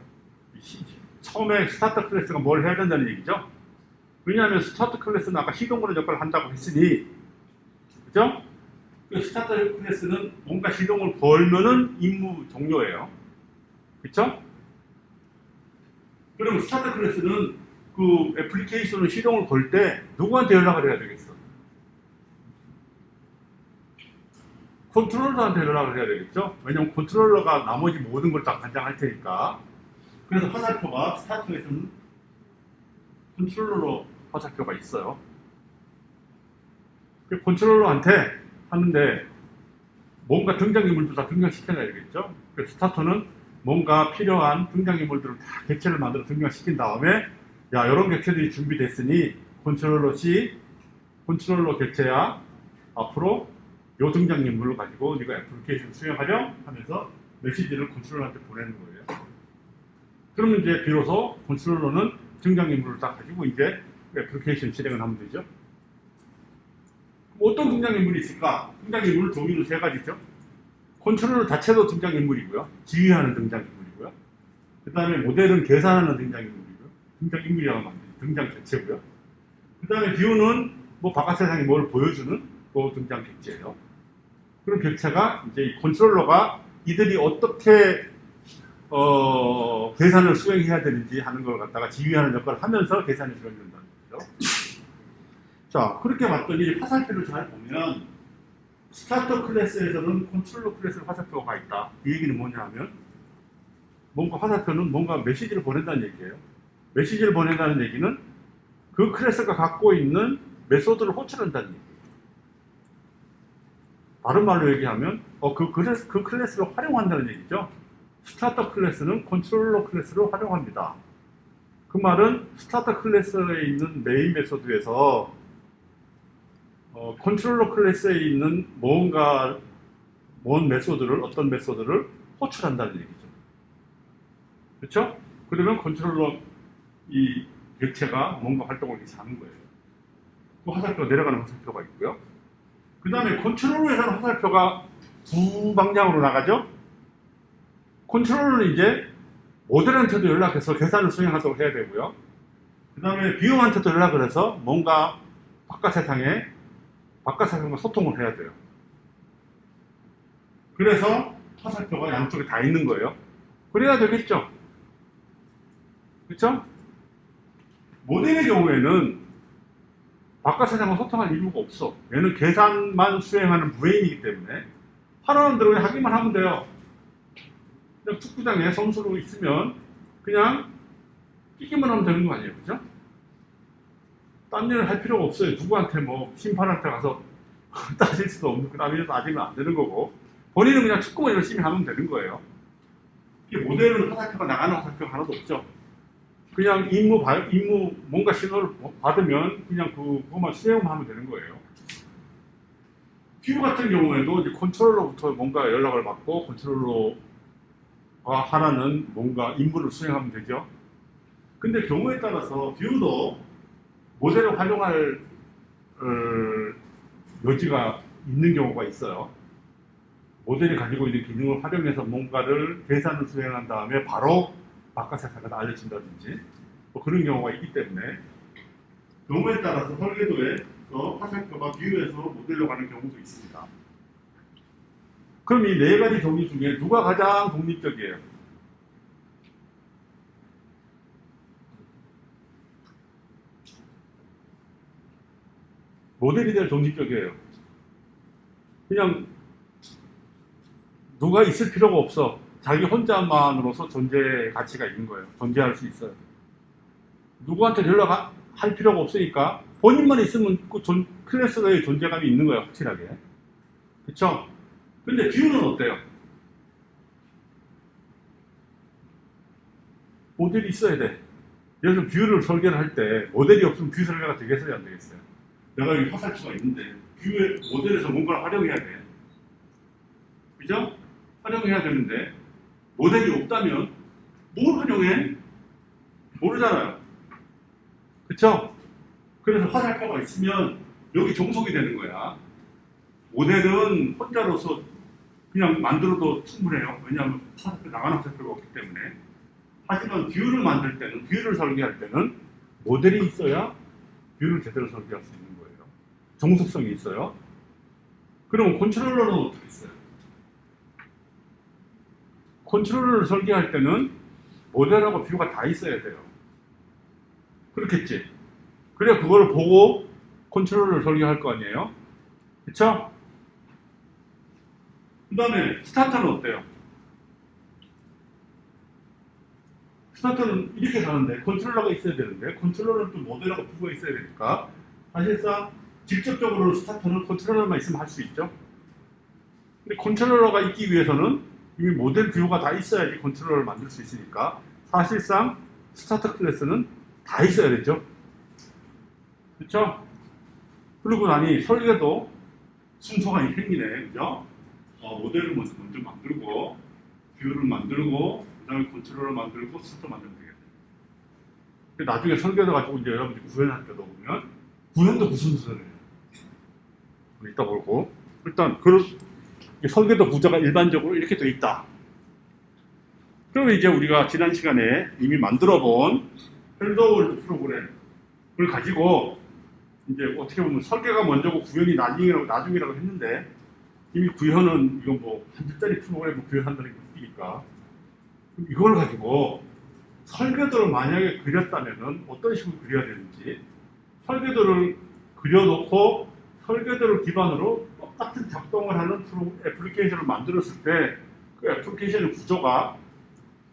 처음에 스타트 클래스가 뭘 해야 된다는 얘기죠. 왜냐하면 스타트 클래스는 아까 시동거는 역할을 한다고 했으니, 그죠? 그 스타트 클래스는 뭔가 시동을 걸면은 임무 종료예요. 그쵸? 그럼 스타트 클래스는 그 애플리케이션을 시동을 걸 때 누구한테 연락을 해야 되겠어? 컨트롤러한테 연락을 해야 되겠죠? 왜냐면 컨트롤러가 나머지 모든 걸 다 관장할 테니까. 그래서 화살표가 스타트에서는 컨트롤러 화살표가 있어요. 그 컨트롤러한테 하는데 뭔가 등장인물도 다 등장시켜야 되겠죠? 그래서 스타터는 뭔가 필요한 등장인물들을 다 객체를 만들어 등장시킨 다음에 야, 이런 객체들이 준비됐으니 컨트롤러 C, 컨트롤러 객체야, 앞으로 요 등장인물을 가지고 네가 애플리케이션 수행하렴 하면서 메시지를 컨트롤러한테 보내는 거예요. 그러면 이제 비로소 컨트롤러는 등장인물을 딱 가지고 이제 애플리케이션 실행을 하면 되죠. 어떤 등장인물이 있을까? 등장인물 종류는 세 가지죠. 컨트롤러 자체도 등장인물이고요. 지휘하는 등장인물이고요. 그 다음에 모델은 계산하는 등장인물이고요. 등장인물이라고 하면 등장 객체고요. 그 다음에 뷰는 뭐 바깥 세상에 뭘 보여주는 그 등장 객체예요. 그런 객체가 이제 이 컨트롤러가 이들이 어떻게 계산을 수행해야 되는지 하는 걸 갖다가 지휘하는 역할을 하면서 계산이 수행된다는 거죠. 자, 그렇게 봤더니 화살표를 잘 보면 스타터 클래스에서는 컨트롤러 클래스 화살표가 있다. 이 얘기는 뭐냐 하면 뭔가 화살표는 뭔가 메시지를 보낸다는 얘기예요. 메시지를 보낸다는 얘기는 그 클래스가 갖고 있는 메소드를 호출한다는 얘기예요. 다른 말로 얘기하면 그 클래스를 활용한다는 얘기죠. 스타터 클래스는 컨트롤러 클래스를 활용합니다. 그 말은 스타터 클래스에 있는 메인 메소드에서 컨트롤러 클래스에 있는 뭔가 어떤 메소드를 호출한다는 얘기죠. 그렇죠? 그러면 컨트롤러 이 객체가 뭔가 활동을 하는 거예요. 그 화살표가 내려가는 화살표가 있고요. 그 다음에 컨트롤러에서는 화살표가 두 방향으로 나가죠. 컨트롤러는 이제 모델한테도 연락해서 계산을 수행하도록 해야 되고요. 그 다음에 비용한테도 연락을 해서 뭔가 바깥 세상과 소통을 해야 돼요. 그래서 화살표가 양쪽에 다 있는 거예요. 그래야 되겠죠. 그렇죠? 모델의 경우에는 바깥 세상과 소통할 이유가 없어. 얘는 계산만 수행하는 무해인이기 때문에 하라는 대로 하기만 하면 돼요. 그냥 축구장에 선수로 있으면 그냥 뛰기만 하면 되는 거 아니에요. 그죠? 딴 일을 할 필요가 없어요. 누구한테 뭐 심판한테 가서 따질 수도 없는 그 남이 따지면 안 되는 거고 본인은 그냥 축구만 열심히 하면 되는 거예요. 이게 모델은 화살표가 나가는 화살표가 하나도 없죠. 그냥 임무 뭔가 신호를 받으면 그냥 그것만 수행만 하면 되는 거예요. 뷰 같은 경우에도 이제 컨트롤러부터 뭔가 연락을 받고 컨트롤러가 하나는 뭔가 임무를 수행하면 되죠. 근데 경우에 따라서 뷰도 모델을 활용할 여지가 있는 경우가 있어요. 모델이 가지고 있는 기능을 활용해서 뭔가를 계산을 수행한 다음에 바로 바깥 세상에 알려진다든지 뭐 그런 경우가 있기 때문에 경우에 따라서 설계도에서 화살표가 뷰에서 모델로 가는 경우도 있습니다. 그럼 이 네 가지 종류 중에 누가 가장 독립적이에요? 모델이 될 정신격이에요. 그냥 누가 있을 필요가 없어. 자기 혼자만으로서 존재의 가치가 있는 거예요. 존재할 수 있어요. 누구한테 연락할 필요가 없으니까 본인만 있으면 그 클래스의 존재감이 있는 거예요. 확실하게. 그쵸? 근데 뷰는 어때요? 모델이 있어야 돼. 예를 들어 뷰를 설계를 할 때 모델이 없으면 뷰 설계가 되겠어요? 안 되겠어요? 내가 여기 화살표가 있는데 뷰의 모델에서 뭔가를 활용해야 돼. 그죠? 활용해야 되는데 모델이 없다면 뭘 활용해? 모르잖아요. 그쵸? 그래서 화살표가 있으면 여기 종속이 되는 거야. 모델은 혼자로서 그냥 만들어도 충분해요. 왜냐하면 화살표 나가는 화살표가 없기 때문에. 하지만 뷰를 만들 때는, 뷰를 설계할 때는 모델이 있어야 뷰를 제대로 설계할 수 있는 거예요. 종속성이 있어요. 그러면 컨트롤러는 어떻게 했어요? 컨트롤러를 설계할 때는 모델하고 뷰가 다 있어야 돼요. 그렇겠지? 그래야 그걸 보고 컨트롤러를 설계할 거 아니에요? 그쵸? 그 다음에 스타터는 어때요? 스타터는 이렇게 가는데 컨트롤러가 있어야 되는데 컨트롤러는 또 모델하고 뷰가 있어야 되니까 사실상 직접적으로 스타터는 컨트롤러만 있으면 할 수 있죠. 근데 컨트롤러가 있기 위해서는 이미 모델 뷰가 다 있어야지 컨트롤러를 만들 수 있으니까 사실상 스타터 클래스는 다 있어야 되죠. 그렇죠? 그러고 나니 설계도 순서가 생기네. 그죠? 모델을 먼저 만들고 뷰를 만들고 그 다음에 컨트롤러를 만들고 스타터 만들면 되겠다. 나중에 설계도 가지고 이제 여러분들이 구현할 때도 보면 구현도 무슨 순서예요? 이따 보고 일단 설계도 구조가 일반적으로 이렇게 되어 있다. 그러면 이제 우리가 지난 시간에 이미 만들어 본 헬로월드 프로그램을 가지고 이제 어떻게 보면 설계가 먼저고 구현이 나중이라고 했는데 이미 구현은 이건 뭐 한 줄짜리 프로그램을 구현한다는 게 웃기니까 이걸 가지고 설계도를 만약에 그렸다면은 어떤 식으로 그려야 되는지 설계도를 그려놓고 설계도를 기반으로 똑같은 작동을 하는 애플리케이션을 만들었을 때 그 애플리케이션의 구조가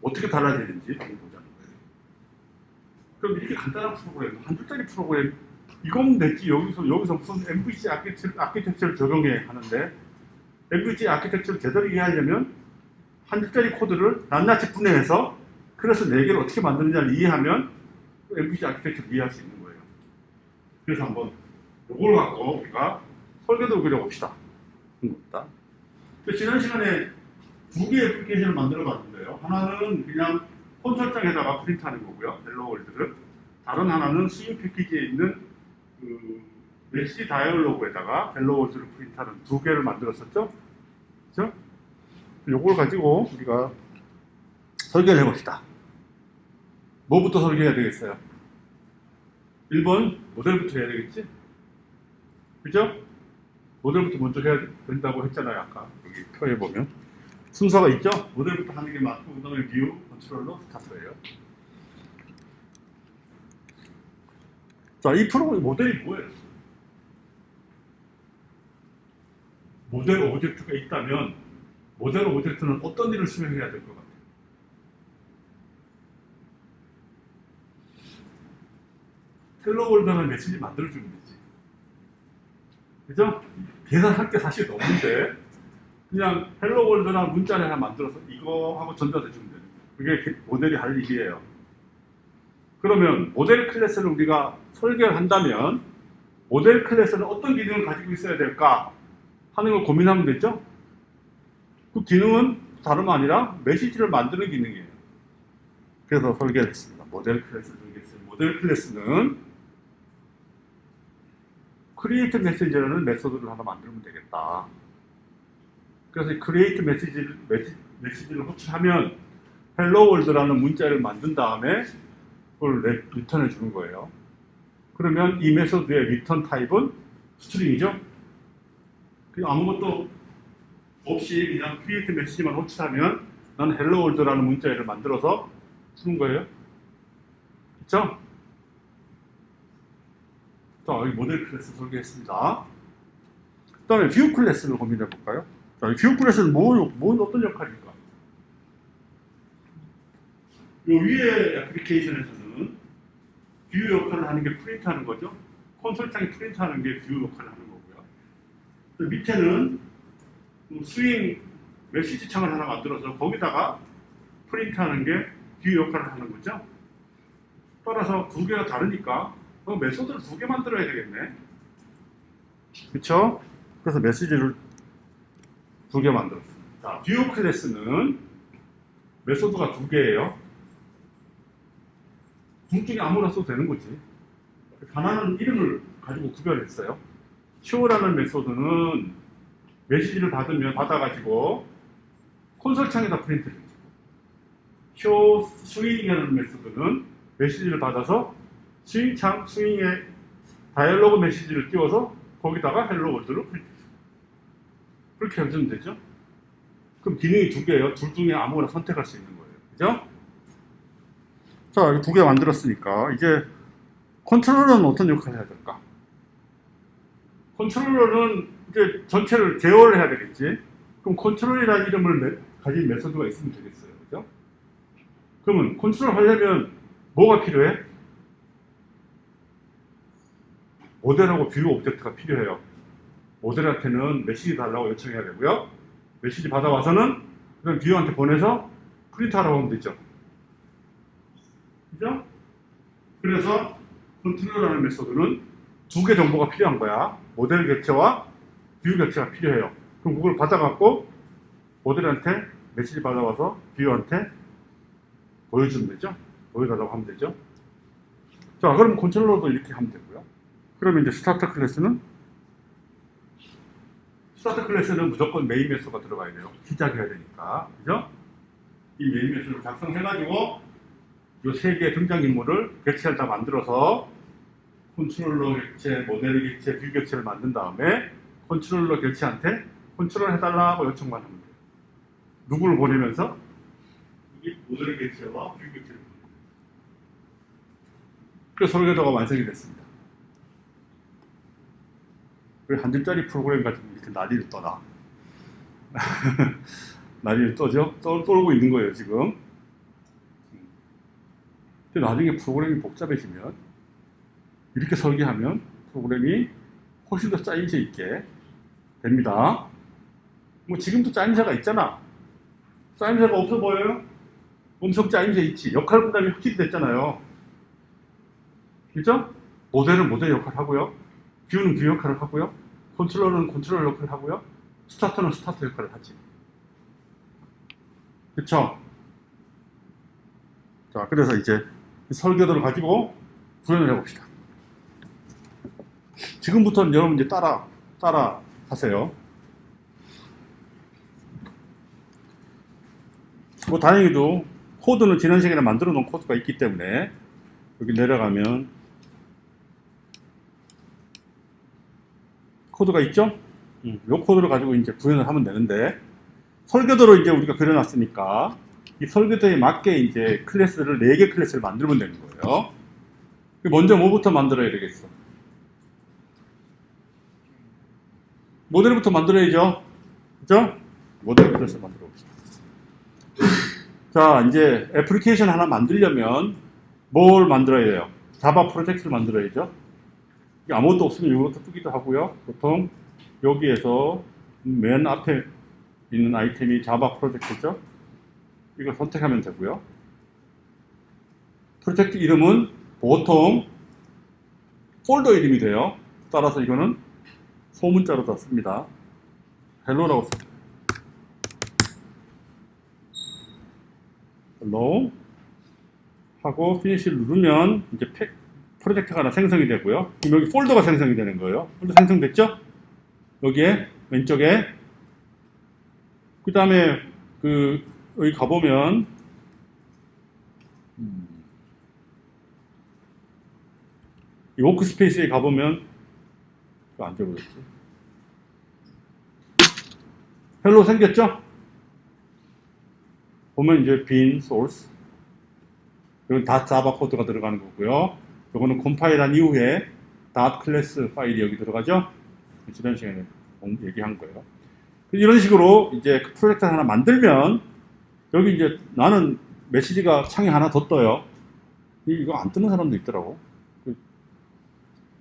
어떻게 달라지는지 한번 보자는 거예요. 그럼 이렇게 간단한 프로그램, 한 줄짜리 프로그램 이거면 됐지. 여기서 무슨 MVC 아키텍처를 적용해 하는데 MVC 아키텍처를 제대로 이해하려면 한 줄짜리 코드를 낱낱이 분해해서 클래스 4개를 어떻게 만드느냐를 이해하면 MVC 아키텍처를 이해할 수 있는 거예요. 그래서 한번 이걸 갖고 우리가 설계도를 그려봅시다. 지난 시간에 2개의 애플리케이션을 만들어 봤는데요. 하나는 그냥 콘솔장에다가 프린트하는 거고요. 헬로월드를. 다른 하나는 스윙 패키지에 있는 그 메시 다이얼로그에다가 헬로월드를 프린트하는 2개를 만들었었죠. 그렇죠? 요걸 가지고 우리가 설계를 해봅시다. 뭐부터 설계해야 되겠어요? 1번 모델부터 해야 되겠지? 그죠? 모델부터 먼저 해야 된다고 했잖아요. 아까 여기 표에 보면 순서가 있죠? 모델부터 하는 게 맞고 그 다음에 뷰, 컨트롤러, 스타터예요. 자, 이 프로그램 모델이 뭐예요? 모델 오브젝트가 있다면 모델 오브젝트는 어떤 일을 수행해야 될 것 같아요? 헬로월드라는 메시지 만들어주면 되지. 그죠? 계산할 게 사실 없는데 그냥 헬로월드라는 문자를 하나 만들어서 이거 하고 전달해주면 돼요. 그게 모델이 할 일이에요. 그러면 모델 클래스를 우리가 설계를 한다면 모델 클래스는 어떤 기능을 가지고 있어야 될까 하는 걸 고민하면 되죠? 그 기능은 다름 아니라 메시지를 만드는 기능이에요. 그래서 설계를 했습니다. 모델 클래스를 설계했어요. 모델 클래스는 크리에이트 메시지라는 메소드를 하나 만들면 되겠다. 그래서 크리에이트 메시지를 호출하면 헬로 월드라는 문자를 만든 다음에 그걸 리턴해 주는 거예요. 그러면 이 메소드의 리턴 타입은 스트링이죠. 그냥 아무것도 없이 그냥 크리에이트 메시지만 호출하면 나는 헬로 월드라는 문자를 만들어서 주는 거예요. 그렇죠? 자, 여기 모델 클래스 설계했습니다. 그 다음에 뷰 클래스를 고민해 볼까요? 자, 이 뷰 클래스는 어떤 역할일까? 이 위에 애플리케이션에서는 뷰 역할을 하는 게 프린트하는 거죠. 콘솔 창이 프린트하는 게 뷰 역할을 하는 거고요. 그 밑에는 스윙 메시지 창을 하나 만들어서 거기다가 프린트하는 게 뷰 역할을 하는 거죠. 따라서 두 개가 다르니까 메소드를 두 개 만들어야 되겠네. 그렇죠? 그래서 메시지를 두 개 만들었습니다. 자, 뷰 클래스는 메소드가 두 개예요. 둘 중에 아무나 써도 되는 거지. 하나는 이름을 가지고 구별했어요. show라는 메소드는 메시지를 받아가지고 콘솔 창에다 프린트를 해줘. show swing이라는 메소드는 메시지를 받아서 스윙에 다이얼로그 메시지를 띄워서 거기다가 헬로 월드를 프린트해줘. 그렇게 해주면 되죠. 그럼 기능이 두 개예요. 둘 중에 아무거나 선택할 수 있는 거예요. 그죠? 자, 두 개 만들었으니까 이제 컨트롤러는 어떤 역할을 해야 될까? 컨트롤러는 이제 전체를 제어를 해야 되겠지. 그럼 컨트롤이라는 이름을 가진 메소드가 있으면 되겠어요. 그죠? 그러면 컨트롤 하려면 뭐가 필요해? 모델하고 뷰 오브젝트가 필요해요. 모델한테는 메시지 달라고 요청해야 되고요. 메시지 받아와서는 그냥 뷰한테 보내서 프린트하라고 하면 되죠. 그죠? 그래서 컨트롤러라는 메소드는 두 개 정보가 필요한 거야. 모델 객체와 뷰 객체가 필요해요. 그럼 그걸 받아갖고 모델한테 메시지 받아와서 뷰한테 보여주면 되죠. 보여달라고 하면 되죠. 자, 그럼 컨트롤러도 이렇게 하면 되고요. 그러면 이제 스타트 클래스는 무조건 메인 메소드가 들어가야 돼요. 시작해야 되니까. 그죠? 이 메인 메소드를 작성해가지고 이 세 개의 등장인물을 객체를 다 만들어서 컨트롤러 객체, 모델 객체, 뷰 객체를 만든 다음에 컨트롤러 객체한테 컨트롤 해달라고 요청만 하면 돼요. 누구를 보내면서? 이 모델 객체와 뷰 객체를 보내요. 그래서 설계도가 완성이 됐습니다. 왜 한 줄짜리 프로그램 가지고 이렇게 난리를 떠나? 난리를 떠죠? 떨고 있는 거예요, 지금. 근데 나중에 프로그램이 복잡해지면 이렇게 설계하면 프로그램이 훨씬 더 짜임새 있게 됩니다. 뭐 지금도 짜임새가 있잖아. 짜임새가 없어 보여요? 엄청 짜임새 있지. 역할 분담이 확실히 됐잖아요. 그죠? 모델은 모델 역할을 하고요. 뷰는 뷰 역할을 하고요. 컨트롤러는 컨트롤러 역할을 하고요. 스타터는 스타터 역할을 하지. 그쵸? 자, 그래서 이제 설계도를 가지고 구현을 해봅시다. 지금부터는 여러분 이제 따라 하세요. 뭐 다행히도 코드는 지난 시간에 만들어 놓은 코드가 있기 때문에 여기 내려가면 코드가 있죠? 이 코드를 가지고 이제 구현을 하면 되는데 설계도로 이제 우리가 그려놨으니까 이 설계도에 맞게 이제 클래스를 4개 클래스를 만들면 되는 거예요. 먼저 뭐부터 만들어야 되겠어? 모델부터 만들어야죠. 그죠? 모델 클래스 만들어 봅시다. 자, 이제 애플리케이션 하나 만들려면 뭘 만들어야 돼요? 자바 프로젝트를 만들어야죠. 아무것도 없으면 이것도 뜨기도 하고요. 보통 여기에서 맨 앞에 있는 아이템이 자바 프로젝트죠. 이걸 선택하면 되고요. 프로젝트 이름은 보통 폴더 이름이 돼요. 따라서 이거는 소문자로 다 씁니다. 헬로라고 씁니다. 헬로 하고 피니시를 누르면 이제 프로젝트가 하나 생성이 되고요. 그럼 여기 폴더가 생성이 되는 거예요. 폴더 생성됐죠? 여기에 왼쪽에 그 다음에 여기 가보면 이 워크스페이스에 가보면 이거 안 적어졌지? 헬로 생겼죠? 보면 이제 빈 소스 이건 다 자바 코드가 들어가는 거고요. 이거는 컴파일한 이후에 .class 파일이 여기 들어가죠. 지난 시간에 얘기한 거예요. 이런 식으로 이제 프로젝트 하나 만들면 여기 이제 나는 메시지가 창에 하나 더 떠요. 이거 안 뜨는 사람도 있더라고.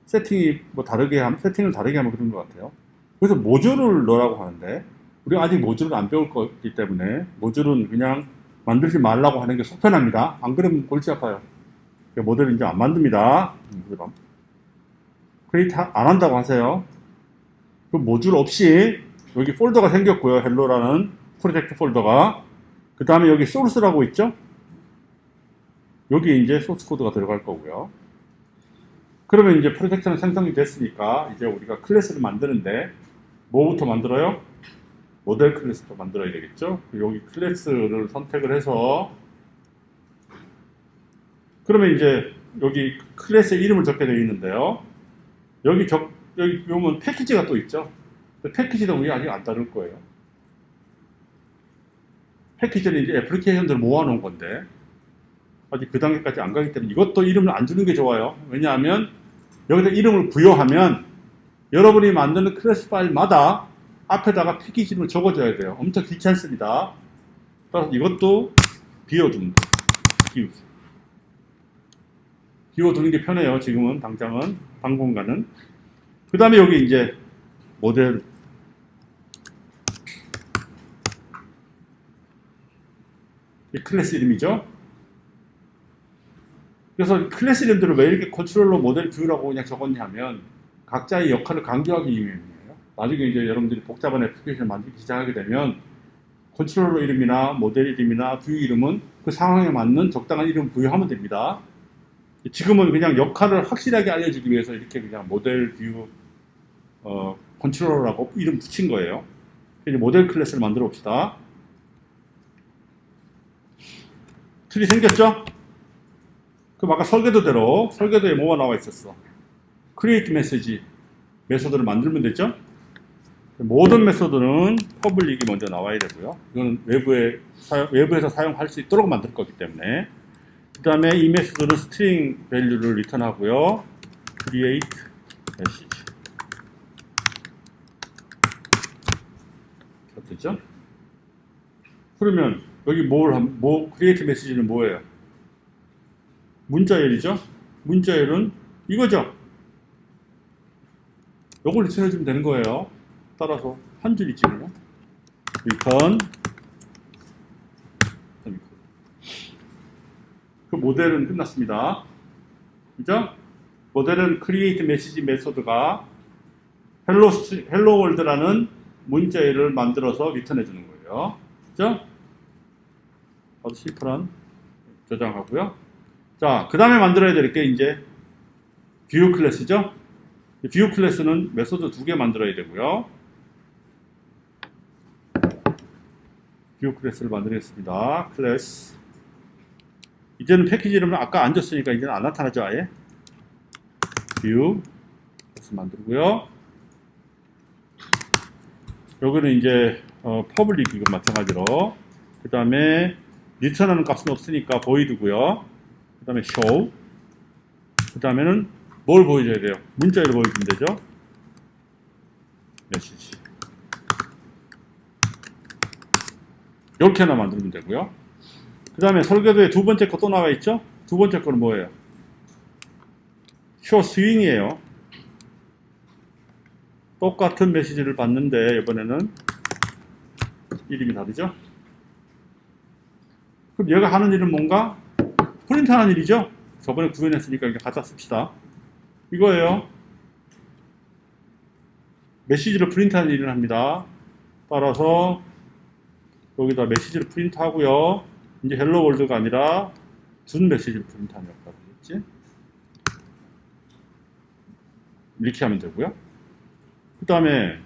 세팅이 뭐 다르게 하면, 세팅을 다르게 하면 그런 것 같아요. 그래서 모듈을 넣으라고 하는데, 우리가 아직 모듈을 안 배울 거기 때문에, 모듈은 그냥 만들지 말라고 하는 게 속편합니다. 안 그러면 골치 아파요. 모델을 이제 안 만듭니다. 크리에이트 안 한다고 하세요. 그 모듈 없이 여기 폴더가 생겼고요. 헬로라는 프로젝트 폴더가. 그 다음에 여기 소스라고 있죠? 여기 이제 소스 코드가 들어갈 거고요. 그러면 이제 프로젝트는 생성이 됐으니까 이제 우리가 클래스를 만드는데 뭐부터 만들어요? 모델 클래스부터 만들어야 되겠죠? 여기 클래스를 선택을 해서 그러면 이제 여기 클래스의 이름을 적게 되어 있는데요. 여기 보면 패키지가 또 있죠? 패키지도 우리 아직 안 다룰 거예요. 패키지는 이제 애플리케이션들을 모아놓은 건데 아직 그 단계까지 안 가기 때문에 이것도 이름을 안 주는 게 좋아요. 왜냐하면 여기다 이름을 부여하면 여러분이 만드는 클래스 파일마다 앞에다가 패키지 이름을 적어줘야 돼요. 엄청 귀찮습니다. 따라서 이것도 비워두는 거예요. 비워두는 게 편해요. 지금은 당장은 당분간은. 그 다음에 여기 이제 모델 이 클래스 이름이죠. 그래서 클래스 이름들을 왜 이렇게 컨트롤러 모델 뷰라고 그냥 적었냐면 각자의 역할을 강조하기 위함이에요. 나중에 이제 여러분들이 복잡한 애플리케이션을 만들기 시작하게 되면 컨트롤러 이름이나 모델 이름이나 뷰 이름은 그 상황에 맞는 적당한 이름을 부여하면 됩니다. 지금은 그냥 역할을 확실하게 알려주기 위해서 이렇게 그냥 모델 뷰 컨트롤러라고 이름 붙인 거예요. 이제 모델 클래스를 만들어 봅시다. 틀이 생겼죠? 그럼 아까 설계도에 뭐가 나와 있었어? create message 메소드를 만들면 됐죠? 모든 메소드는 퍼블릭이 먼저 나와야 되고요. 이건 외부에서 사용할 수 있도록 만들 거기 때문에. 그 다음에 이 메소드는 스트링 밸류를 리턴하고요. create message. 됐죠? 그러면 여기 create message는 뭐예요? 문자열이죠? 문자열은 이거죠? 요걸 리턴해주면 되는 거예요. 따라서 한 줄이지, 그러면. return. 그 모델은 끝났습니다. 그죠? 모델은 create message 메소드가 hello world라는 문자열을 만들어서 리턴해주는 거예요. 그죠? 아주 심플한 저장하고요. 자, 그 다음에 만들어야 될 게 이제 view 클래스죠. view 클래스는 메소드 2개 만들어야 되고요. view 클래스를 만들겠습니다. 클래스. 이제는 패키지 이름을 아까 안 줬으니까 이제는 안 나타나죠, 아예. view 클래스 만들고요. 여기는 이제 public 이거 마찬가지로. 그 다음에 리턴하는 값은 없으니까 void고요. 그 다음에 show. 그 다음에는 뭘 보여줘야 돼요? 문자를 보여주면 되죠? 메시지. 이렇게 하나 만들면 되고요. 그 다음에 설계도에 두 번째 거 또 나와 있죠? 두 번째 거는 뭐예요? show swing이에요. 똑같은 메시지를 받는데 이번에는 이름이 다르죠? 그럼 얘가 하는 일은 뭔가? 프린트하는 일이죠? 저번에 구현했으니까 이렇게 갖다 씁시다. 이거예요. 메시지를 프린트하는 일을 합니다. 따라서 여기다 메시지를 프린트하고요. 이제 헬로 월드가 아니라 준 메시지를 프린트하는 역할을 하겠지. 이렇게 하면 되고요. 그 다음에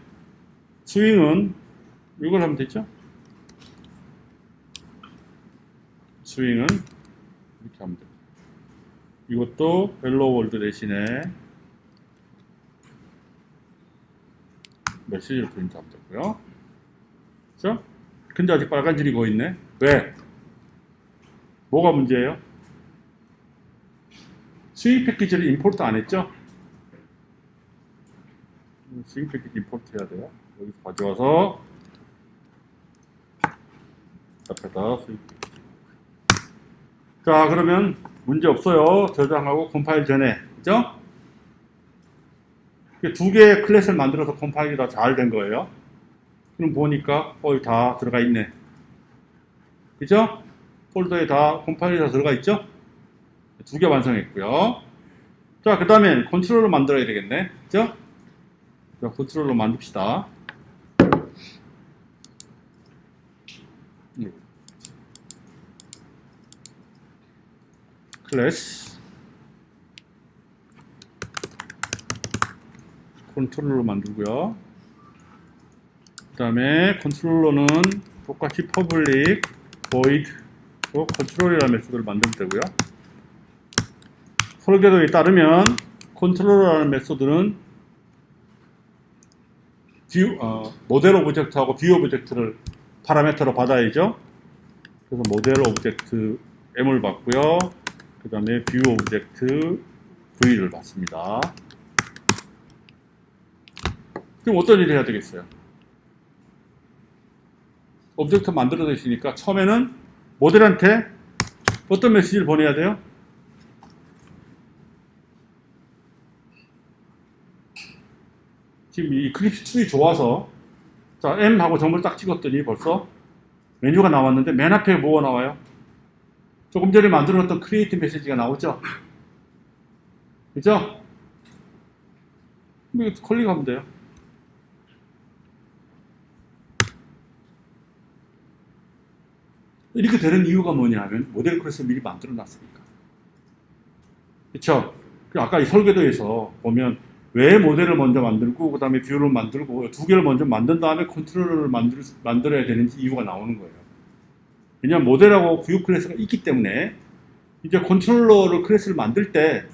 스윙은 이걸 하면 되죠. 스윙은 이렇게 하면 돼요. 이것도 헬로 월드 대신에 메시지를 프린트하면 되고요. 그렇죠? 근데 아직 빨간 줄이 거 있네. 왜? 뭐가 문제예요? 스윙 패키지를 임포트 안 했죠? 스윙 패키지 임포트 해야 돼요. 여기서 가져와서 앞에다 스윙. 자, 그러면 문제 없어요. 저장하고 컴파일 전에, 그죠? 두 개의 클래스를 만들어서 컴파일이 다 잘 된 거예요. 그럼 보니까 거의 다 들어가 있네. 그죠? 폴더에 다 컴파일이 다 들어가 있죠? 두 개 완성했고요. 자, 그 다음에 컨트롤러 만들어야 되겠네. 그죠? 자, 컨트롤러 만듭시다. 클래스 컨트롤러 만들고요. 그 다음에 컨트롤러는 똑같이 public void 컨트롤이라는 메소드를 만들면 되고요. 설계도에 따르면 컨트롤러라는 메소드는 모델 오브젝트하고 뷰 오브젝트를 파라미터로 받아야죠. 그래서 모델 오브젝트 M을 받고요. 그 다음에 뷰 오브젝트 V를 받습니다. 그럼 어떤 일을 해야 되겠어요? 오브젝트 만들어져 있으니까 처음에는 모델한테 어떤 메시지를 보내야 돼요? 지금 이 이클립스 툴이 좋아서 자 M하고 점을 딱 찍었더니 벌써 메뉴가 나왔는데 맨 앞에 뭐가 나와요? 조금 전에 만들어놨던 크리에이트 메시지가 나오죠? 그죠? 이거 클릭하면 돼요. 이렇게 되는 이유가 뭐냐면 모델 클래스 미리 만들어 놨으니까. 그쵸? 아까 이 설계도에서 보면 왜 모델을 먼저 만들고 그 다음에 뷰를 만들고 두 개를 먼저 만든 다음에 컨트롤러를 만들어야 되는지 이유가 나오는 거예요. 왜냐하면 모델하고 뷰 클래스가 있기 때문에 이제 컨트롤러 클래스를 만들 때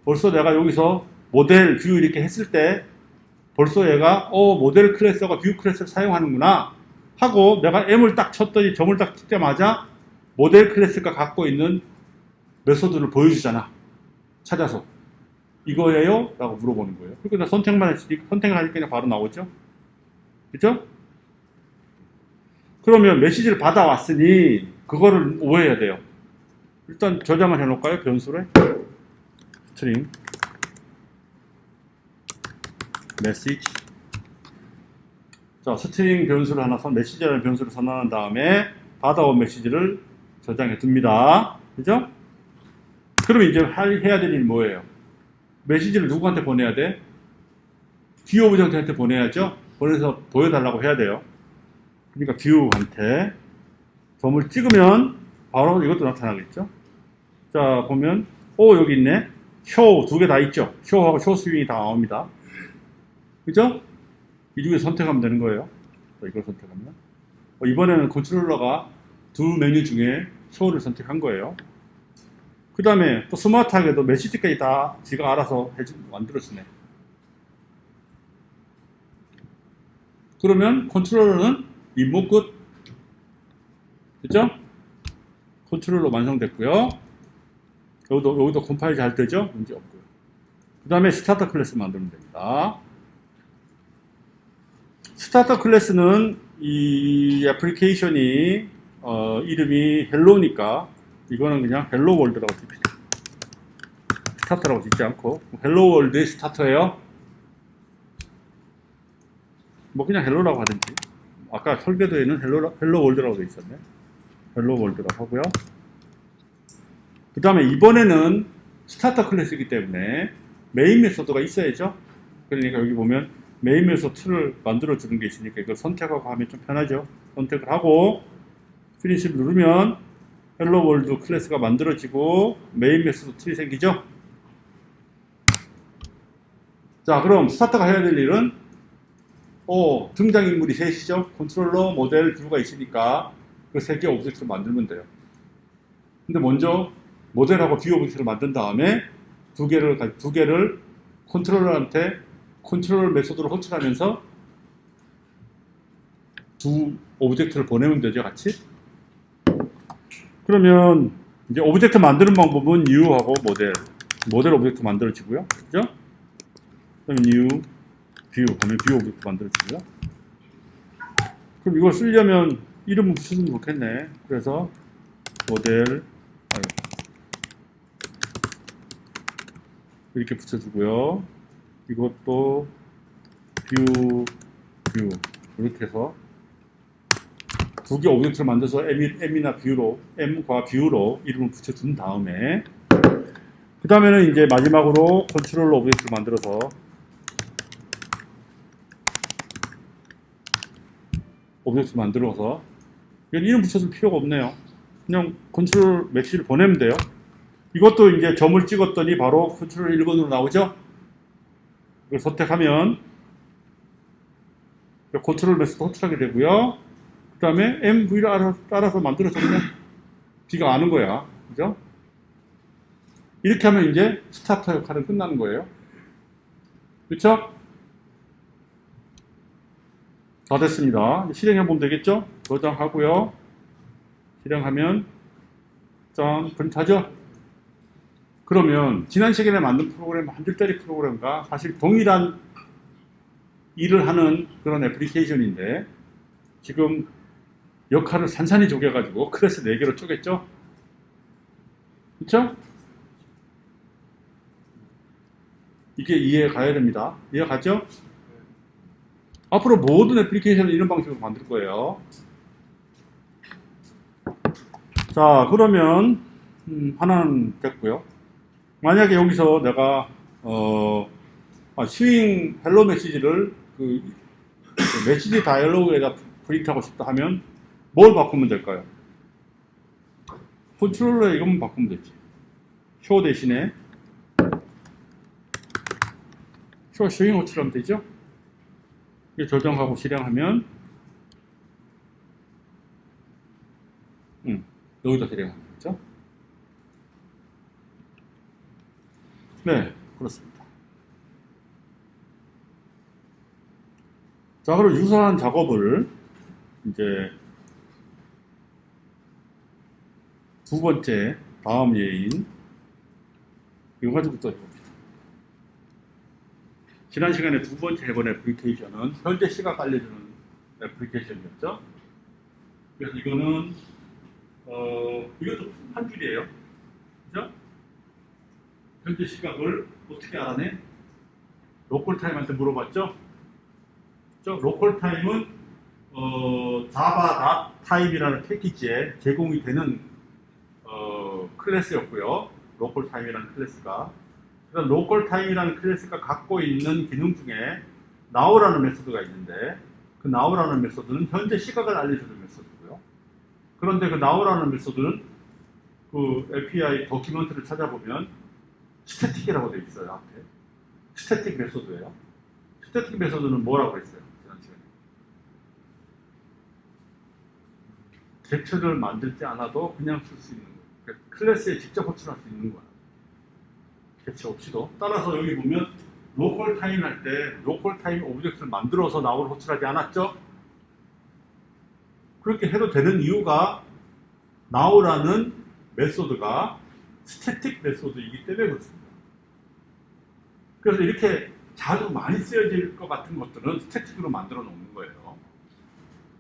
벌써 내가 여기서 모델, 뷰 이렇게 했을 때 벌써 얘가 모델 클래스가 뷰 클래스를 사용하는구나 하고 내가 M을 딱 쳤더니 점을 딱 찍자마자 모델 클래스가 갖고 있는 메소드를 보여주잖아. 찾아서 이거예요? 라고 물어보는 거예요. 그러니까 선택만 했으니까 선택을 하니까 그냥 바로 나오죠. 그죠? 그러면 메시지를 받아왔으니 그거를 뭐 해야 돼요? 일단 저장을 해놓을까요? 변수를 스트링 메시지. 자, 스트링 변수를 하나 메시지라는 변수를 선언한 다음에 받아온 메시지를 저장해 둡니다. 그죠? 그러면 이제 해야 될 일은 뭐예요? 메시지를 누구한테 보내야 돼? 뷰 오브젝트한테 보내야죠? 보내서 보여달라고 해야 돼요. 그러니까 뷰한테 점을 찍으면 바로 이것도 나타나겠죠? 자, 보면 여기 있네. 쇼 두 개 다 있죠? 쇼하고 쇼 스윙이 다 나옵니다. 그죠? 이 중에 선택하면 되는 거예요. 이걸 선택하면. 이번에는 컨트롤러가 두 메뉴 중에 쇼를 선택한 거예요. 그 다음에 또 스마트하게도 메시지까지 다 지가 알아서 만들어주네. 그러면 컨트롤러는 임무 끝. 그죠? 컨트롤러 완성됐고요. 여기도 컴파일 잘 되죠? 문제 없고요. 그 다음에 스타터 클래스 만들면 됩니다. 스타터 클래스는 이 애플리케이션이 이름이 헬로우니까 이거는 그냥 헬로 월드라고 씁시다. 스타터라고 짓지 않고 헬로 월드의 스타터예요. 뭐 그냥 헬로라고 하든지. 아까 설계도에는 헬로 월드라고 되어 있었네. 헬로 월드라고 하고요. 그 다음에 이번에는 스타터 클래스이기 때문에 메인 메소드가 있어야죠. 그러니까 여기 보면 메인 메소드를 만들어 주는 게 있으니까 이걸 선택하고 하면 좀 편하죠. 선택을 하고 피니시를 누르면 헬로 월드 클래스가 만들어지고 메인 메소드 틀이 생기죠. 자, 그럼 스타터가 해야 될 일은 등장인물이 셋이죠. 컨트롤러, 모델, 뷰가 있으니까 그 세 개 오브젝트를 만들면 돼요. 근데 먼저 모델하고 뷰 오브젝트를 만든 다음에 두 개를 컨트롤러한테 컨트롤 메소드로 호출하면서 두 오브젝트를 보내면 되죠, 같이. 그러면 이제 오브젝트 만드는 방법은 new하고 모델 오브젝트 만들어지고요. 그죠? 그럼 new 하면 뷰 오브젝트 만들어주고요. 그럼 이걸 쓰려면 이름을 붙여주면 좋겠네. 그래서 모델 이렇게 붙여주고요. 이것도 뷰 이렇게 해서 두 개 오브젝트를 만들어서 M과 뷰로 이름을 붙여준 다음에 그 다음에는 이제 마지막으로 컨트롤 오브젝트를 만들어서 이건 이름 붙여줄 필요가 없네요. 그냥 컨트롤 메시지를 보내면 돼요. 이것도 이제 점을 찍었더니 바로 컨트롤 1번으로 나오죠. 이걸 선택하면 컨트롤 메시지 호출하게 되고요. 그 다음에 MV를 따라서 만들어주면 B가 아는 거야. 그죠? 이렇게 하면 이제 스타터 역할은 끝나는 거예요. 그렇죠? 다 됐습니다. 실행해 보면 되겠죠? 저장하고요. 실행하면 짠, 프린트하죠? 그러면 지난 시간에 만든 프로그램 한 줄짜리 프로그램과 사실 동일한 일을 하는 그런 애플리케이션인데 지금 역할을 산산히 쪼개가지고 클래스 4개로 쪼갰죠? 그렇죠? 이게 이해 가야 됩니다. 이해 가죠? 앞으로 모든 애플리케이션을 이런 방식으로 만들 거예요. 자, 그러면 하나는 됐고요. 만약에 여기서 내가 스윙 헬로 메시지를 그 메시지 다이얼로그에다 프린트하고 싶다 하면 뭘 바꾸면 될까요? 컨트롤러에 이것만 바꾸면 되지. 쇼 대신에 쇼 스윙 호출하면 되죠? 이게 저장하고 실행하면 여기다 실행하면 되죠? 네, 그렇습니다. 자, 그럼 유사한 작업을 이제 두 번째 다음 예인 이거 가지고 또 해봅니다. 지난 시간에 두 번째 해본 애플리케이션은 현재 시각 알려주는 애플리케이션이었죠. 그래서 이거는 이것도 한 줄이에요. 그죠? 현재 시각을 어떻게 알아내? 로컬 타임한테 물어봤죠? 로컬 타임은 자바 타입이라는 패키지에 제공이 되는 클래스였고요. 로컬 타임이라는 클래스가. 그래서 로컬 타임이라는 클래스가 갖고 있는 기능 중에 now라는 메소드가 있는데 그 now라는 메소드는 현재 시각을 알려주는 메소드고요. 그런데 그 now라는 메소드는 그 API 도큐멘트를 찾아보면 스태틱이라고 되어 있어요. 앞에. 스태틱 메소드예요. 스태틱 메소드는 뭐라고 했어요? 지난 시간에. 객체를 만들지 않아도 그냥 쓸 수 있는 거예요. 클래스에 직접 호출할 수 있는 거야. 객체 없이도. 따라서 여기 보면 로컬 타임 할 때 로컬 타임 오브젝트를 만들어서 now를 호출하지 않았죠? 그렇게 해도 되는 이유가 now라는 메소드가 스태틱 메소드이기 때문에 그렇습니다. 그래서 이렇게 자주 많이 쓰여질 것 같은 것들은 스태틱으로 만들어 놓는 거예요.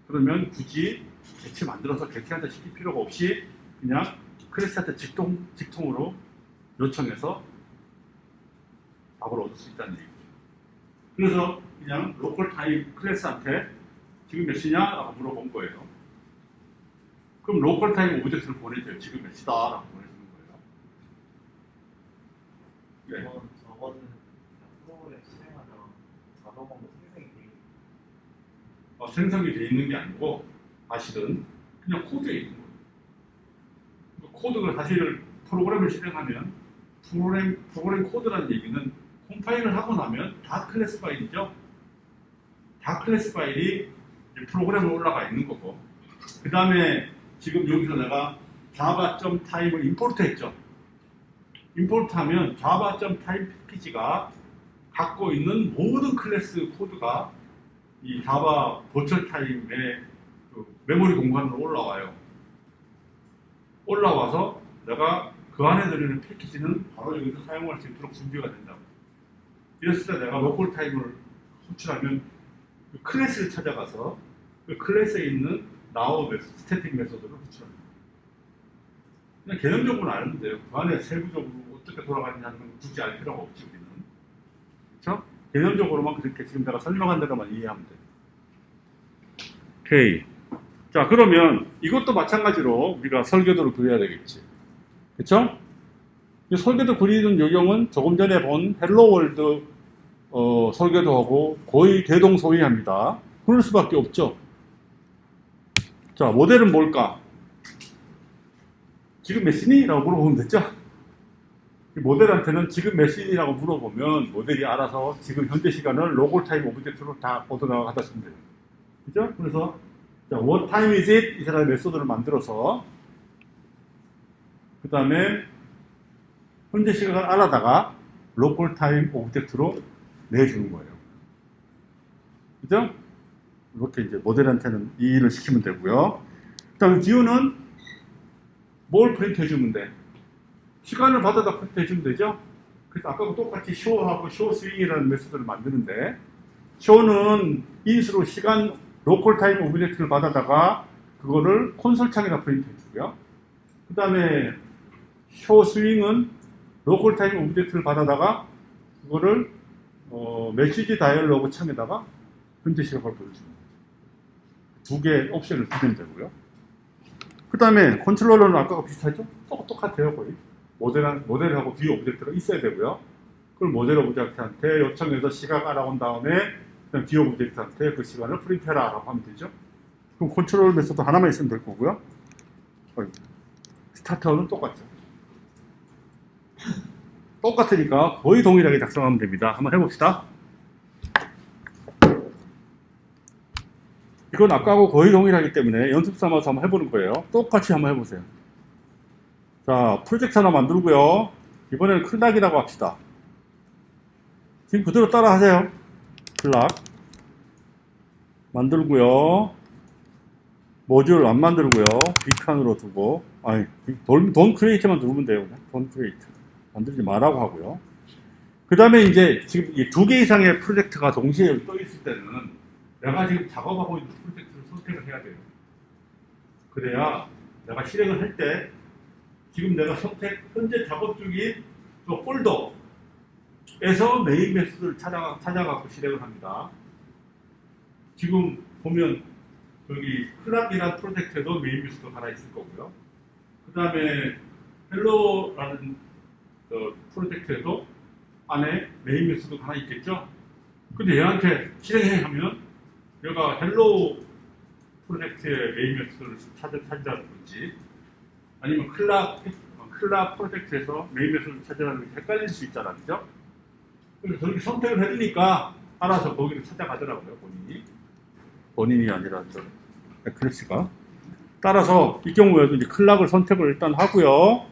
그러면 굳이 객체 만들어서 객체한테 시킬 필요가 없이 그냥 클래스한테 직통으로 요청해서 답을 얻을 수 있다는 얘기죠. 그래서 그냥 로컬 타임 클래스한테 지금 몇 시냐? 라고 물어본 거예요. 그럼 로컬 타임 오브젝트를 보내줘요. 지금 몇 시다? 라고 보내주는 거예요. 네. 저거는 프로그램 실행하면 자동으로 생성이 돼 있는 생성이 돼 있는 게 아니고 사실은 그냥 코드에 있는 거예요. 코드를 사실 프로그램을 실행하면 프로그램 코드라는 얘기는 컴파일을 하고 나면 다 클래스 파일이죠. 다 클래스 파일이 프로그램에 올라가 있는 거고 그 다음에 지금 여기서 내가 java.type을 임포트 했죠. 임포트하면 java.type 패키지가 갖고 있는 모든 클래스 코드가 이 자바 버추얼 타임의 그 메모리 공간으로 올라와요. 올라와서 내가 그 안에 들어있는 패키지는 바로 여기서 사용할 수 있도록 준비가 된다고. 이랬을 때 내가 로컬 타임을 호출하면 그 클래스를 찾아가서 그 클래스에 있는 now 메소드, 스태틱 메소드를 호출합니다. 그냥 개념적으로 알면 돼요. 그 안에 세부적으로 어떻게 돌아가느냐는 건 굳이 알 필요가 없지 우리는. 그렇죠? 개념적으로만 그렇게 지금 내가 설명한 대로만 이해하면 돼요. 오케이. 자, 그러면 이것도 마찬가지로 우리가 설계도를 그려야 되겠지. 그렇죠? 이 설계도 그리는 요령은 조금 전에 본 헬로 월드 설계도하고 거의 대동소이합니다. 그럴 수밖에 없죠. 자, 모델은 뭘까? 지금 몇 시니? 라고 물어보면 됐죠? 이 모델한테는 지금 몇 시니라고 물어보면 모델이 알아서 지금 현재 시간을 로컬 타임 오브젝트로 다 얻어나가 갖다 쓰면 돼요. 그죠? 그래서 자, what time is it? 이 사람의 메소드를 만들어서 그 다음에 현재 시간을 알아다가 로컬 타임 오브젝트로 내주는 거예요. 그죠? 이렇게 이제 모델한테는 이 일을 시키면 되고요. 그 다음에 뷰는 뭘 프린트 해주면 돼? 시간을 받아다 프린트 해주면 되죠? 그래서 아까도 똑같이 show하고 showSwing이라는 메소드를 만드는데 show는 인수로 시간 로컬 타임 오브젝트를 받아다가 그거를 콘솔 창에다 프린트 해주고요. 그 다음에 showSwing은 로컬 타임 오브젝트를 받아다가 그거를 메시지 다이얼로그 창에다가 현재 시각을 보여주는 거죠. 두 개의 옵션을 주면 되고요. 그 다음에 컨트롤러는 아까가 비슷하죠? 똑같아요, 거의. 모델하고 뷰 오브젝트가 있어야 되고요. 그걸 모델 오브젝트한테 요청해서 시각 알아온 다음에 그냥 뷰 오브젝트한테 그 시간을 프린트해라 라고 하면 되죠. 그럼 컨트롤 메소드 하나만 있으면 될 거고요. 스타터는 똑같죠. 똑같으니까 거의 동일하게 작성하면 됩니다. 한번 해봅시다. 이건 아까하고 거의 동일하기 때문에 연습 삼아서 한번 해보는 거예요. 똑같이 한번 해보세요. 자, 프로젝트 하나 만들고요. 이번에는 클락이라고 합시다. 지금 그대로 따라 하세요. 클락 만들고요. 모듈 안 만들고요. 빅칸으로 두고, 아니, 돈 크리에이트만 누르면 돼요. 돈 크리에이트. 만들지 말라고 하고요. 그 다음에 이제 지금 이 2개 이상의 프로젝트가 동시에 떠 있을 때는 내가 지금 작업하고 있는 프로젝트를 선택을 해야 돼요. 그래야 내가 실행을 할 때 지금 내가 현재 작업 중인 저 폴더에서 메인 메소드를 찾아가고 실행을 합니다. 지금 보면 여기 클락이라는 프로젝트에도 메인 메소드가 하나 있을 거고요. 그 다음에 헬로라는 프로젝트에도 안에 메인 메소드가 하나 있겠죠? 근데 얘한테 실행해 하면 얘가 헬로 프로젝트의 메인 메소드를 찾으라든지 아니면 클락 프로젝트에서 메인 메소드를 찾으라는 게 헷갈릴 수 있잖아, 그죠? 그래서 저렇게 선택을 해주니까 알아서 거기를 찾아가더라고요, 본인이 아니라 에클립스가. 따라서 이 경우에도 이제 클락을 선택을 일단 하고요.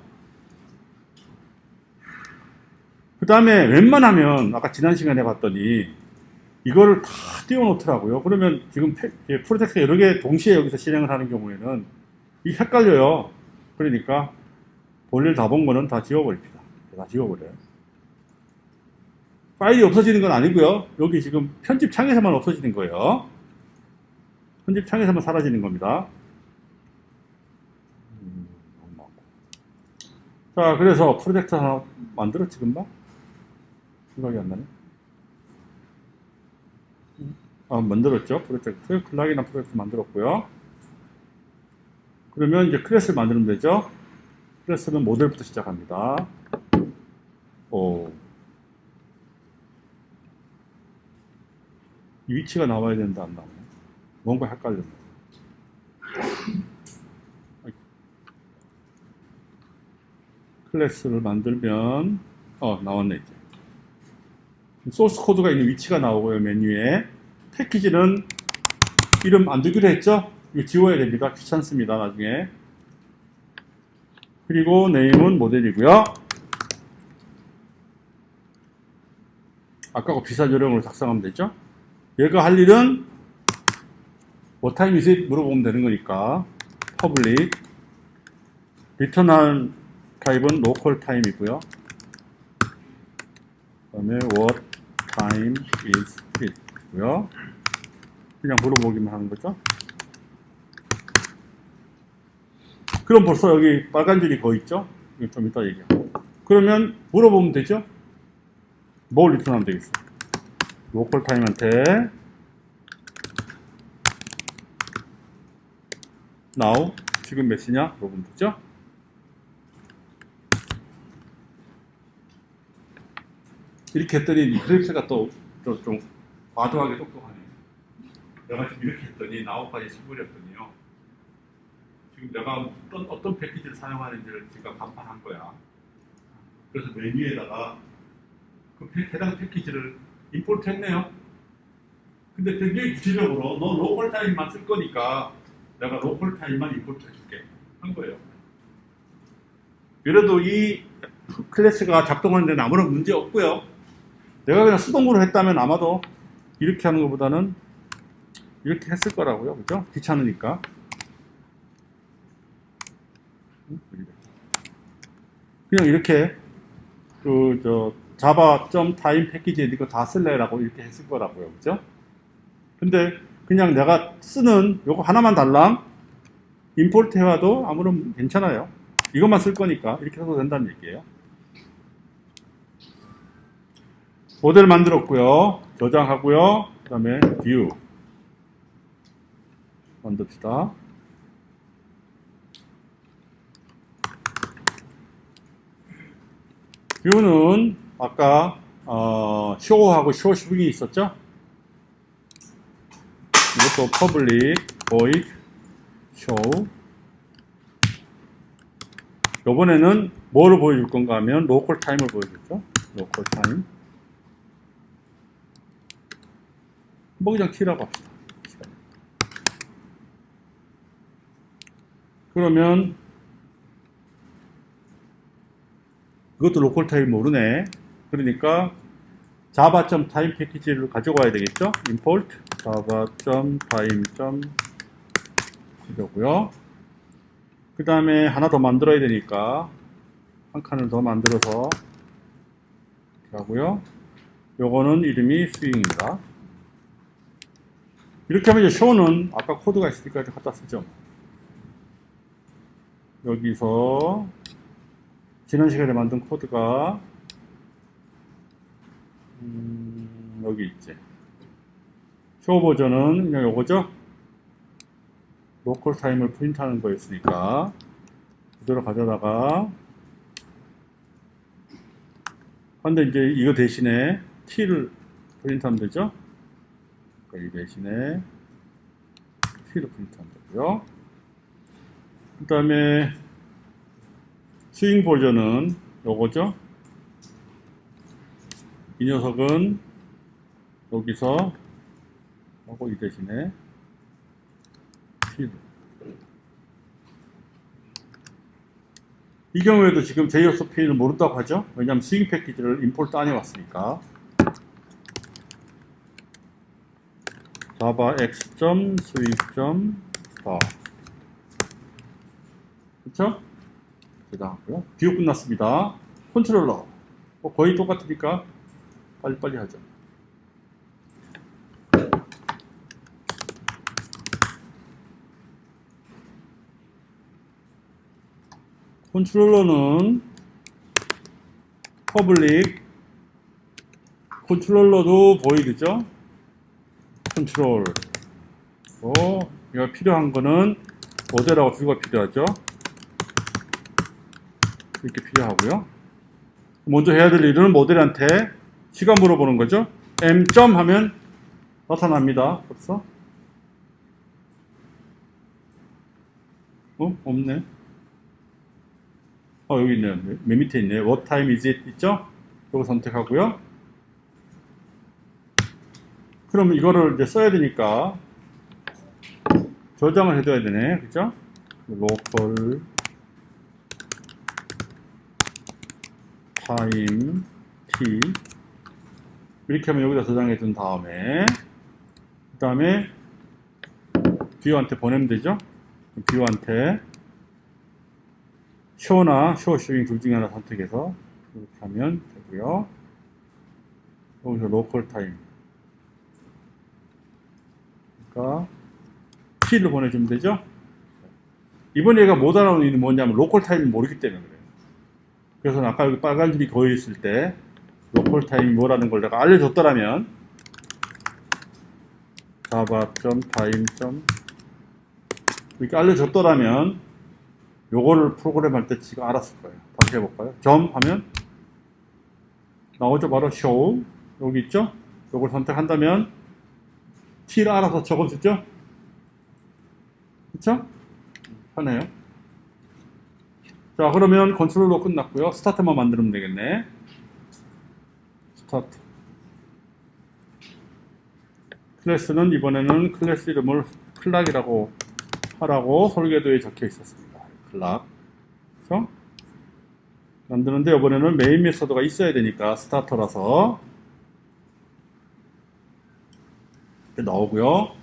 그 다음에 웬만하면 아까 지난 시간에 봤더니 이거를 다 띄워놓더라고요. 그러면 지금 프로젝트 여러 개 동시에 여기서 실행을 하는 경우에는 이게 헷갈려요. 그러니까 볼일 다 본 거는 다 지워버립니다. 다 지워버려요. 파일이 없어지는 건 아니고요. 여기 지금 편집 창에서만 없어지는 거예요. 편집 창에서만 사라지는 겁니다. 자, 그래서 프로젝트 하나 만들었지, 금방? 생각이 안 나네. 만들었죠. 프로젝트. 클락이나 프로젝트 만들었고요. 그러면 이제 클래스를 만들면 되죠. 클래스는 모델부터 시작합니다. 이 위치가 나와야 되는데 안 나오네. 뭔가 헷갈렸네. 클래스를 만들면 나왔네 이제. 소스 코드가 있는 위치가 나오고요. 메뉴에 패키지는 이름 안 두기로 했죠? 이거 지워야 됩니다. 귀찮습니다. 나중에. 그리고 네임은 모델이고요. 아까하고 비슷한 요령으로 작성하면 되죠? 얘가 할 일은 what time is it? 물어보면 되는 거니까 public return한 타입은 local time이고요. 그 다음에 what time is it? 되고요. 그냥 물어보기만 하는 거죠. 그럼 벌써 여기 빨간 줄이 거 있죠? 이거 좀 이따 얘기하고. 그러면 물어보면 되죠? 뭘 리턴하면 되겠어? 로컬 타임한테 now 지금 몇 시냐? 물어보면 되죠? 이렇게 했더니 그래프가 또 좀 과도하게 똑똑하네. 내가 지금 이렇게 했더니 now까지 쳐버렸더니요. 지금 내가 어떤 패키지를 사용하는지를 제가 간판한 거야. 그래서 메뉴에다가 그 해당 패키지를 임포트 했네요. 근데 굉장히 구체적으로 너 로컬 타임만 쓸 거니까 내가 로컬 타임만 임포트 해줄게 한 거예요. 그래도 이 클래스가 작동하는 데는 아무런 문제 없고요. 내가 그냥 수동으로 했다면 아마도 이렇게 하는 것보다는 이렇게 했을 거라고요. 그죠? 귀찮으니까. 그냥 이렇게 java.time 패키지에 이거 다 쓸래라고 이렇게 했을 거라고요. 그죠? 근데 그냥 내가 쓰는 요거 하나만 달랑 임포트 해와도 아무런 괜찮아요. 이것만 쓸 거니까 이렇게 해도 된다는 얘기예요. 모델 만들었고요. 저장하고요. 그 다음에 view 만듭시다. view는 아까 show하고 show 슈빙이 있었죠? 이것도 public void show. 이번에는 뭐를 보여줄 건가 하면 local time을 보여줬죠. local time. 뭐 그냥 t라고 합시다. 그러면 그것도 로컬 타임 모르네. 그러니까 java.time 패키지를 가져가야 되겠죠. import java.time 이거고요. 그 다음에 하나 더 만들어야 되니까 한 칸을 더 만들어서 이렇게 하고요. 요거는 이름이 스윙입니다. 이렇게 하면 이제 show는 아까 코드가 있으니까 이렇게 갖다 쓰죠. 여기서 지난 시간에 만든 코드가 여기 있지. 쇼 버전은 그냥 요거죠. 로컬 타임을 프린트하는 거였으니까 그대로 가져다가 근데 이제 이거 대신에 t를 프린트하면 되죠. 이 대신에 t를 프린트하면 되고요. 그 다음에 스윙 버전은 요거죠. 이 녀석은 여기서 하고 이 대신에 t를. 이 경우에도 지금 JSP를 모른다고 하죠. 왜냐하면 스윙 패키지를 임포트 안 해왔으니까. java x.swing.star 그쵸? 저장하고요. 뷰 끝났습니다. 컨트롤러 거의 똑같으니까 빨리빨리 하죠. 컨트롤러는 퍼블릭 컨트롤러도 보이드죠. 컨트롤 이거 필요한 거는 모델하고 뷰가 필요하죠. 이렇게 필요하고요. 먼저 해야 될 일은 모델한테 시간 물어보는 거죠. m. 하면 나타납니다. 벌써 없네. 여기 있네요. 맨 밑에 있네. What time is it? 있죠? 이거 선택하고요. 그러면 이거를 이제 써야 되니까 저장을 해둬야 되네. 그죠? local time t 이렇게 하면 여기다 저장해 둔 다음에 그 다음에 뷰한테 보내면 되죠. 뷰한테 show나 show showing 둘 중에 하나 선택해서 이렇게 하면 되고요. 여기서 local time 그러니까 T를 보내주면 되죠. 이번 얘가 못 알아오는 이유는 뭐냐면 로컬 타임을 모르기 때문에 그래요. 그래서 아까 여기 빨간 줄이 거에 있을 때 로컬 타임이 뭐라는 걸 내가 알려줬더라면 java.time. 이렇게 알려줬더라면 요거를 프로그램 할 때 지가 알았을 거예요. 다시 해볼까요? 점 하면 나오죠. 바로 show. 여기 있죠? 요걸 선택한다면 T를 알아서 적어주죠? 그쵸? 편해요. 자, 그러면 컨트롤로 끝났고요. 스타트만 만들면 되겠네. 스타트. 클래스는 이번에는 클래스 이름을 클락이라고 하라고 설계도에 적혀 있었습니다. 클락. 그렇죠? 만드는데 이번에는 메인 메서드가 있어야 되니까 스타터라서 이렇게 나오고요.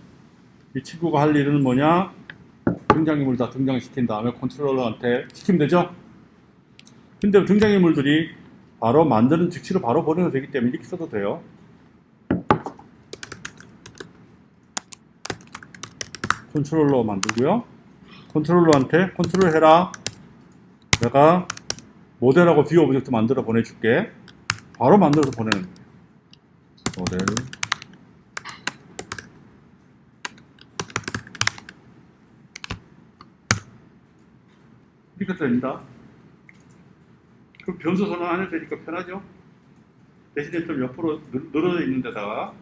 이 친구가 할 일은 뭐냐? 등장인물 다 등장시킨 다음에 컨트롤러한테 시키면 되죠? 근데 등장인물들이 바로 만드는 즉시로 바로 보내도 되기 때문에 이렇게 써도 돼요. 컨트롤러 만들고요. 컨트롤러한테 컨트롤 해라. 내가 모델하고 뷰 오브젝트 만들어 보내줄게. 바로 만들어서 보내는 거예요. 모델. 이렇게 됩니다. 그럼 변수 선언 안 해도 되니까 편하죠? 대신에 좀 옆으로 늘어져 있는 데다가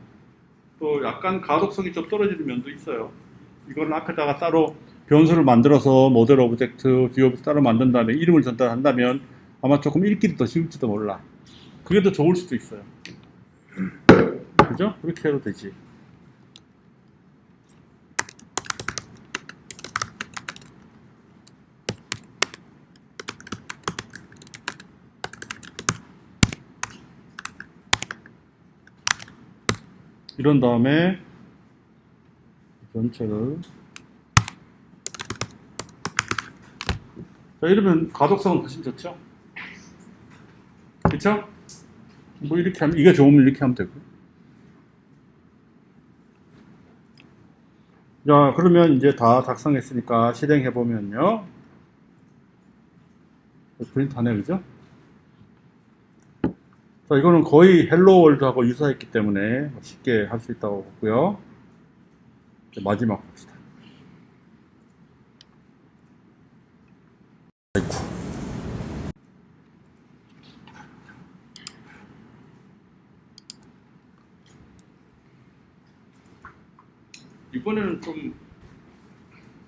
또 약간 가독성이 좀 떨어지는 면도 있어요. 이거는 앞에다가 따로 변수를 만들어서 모델 오브젝트, 뷰 오브젝트 따로 만든 다음에 이름을 전달한다면 아마 조금 읽기도 더 쉬울지도 몰라. 그게 더 좋을 수도 있어요. 그죠? 그렇게 해도 되지. 이런 다음에 전체를 자, 이러면 가독성은 훨씬 좋죠? 그쵸? 뭐 이렇게 하면 이게 좋으면 이렇게 하면 되고. 자, 그러면 이제 다 작성했으니까 실행해 보면요. 프린트 하네, 그죠? 자, 이거는 거의 헬로 월드하고 유사했기 때문에 쉽게 할 수 있다고 보고요. 마지막 봅시다. 아이쿠. 이번에는 좀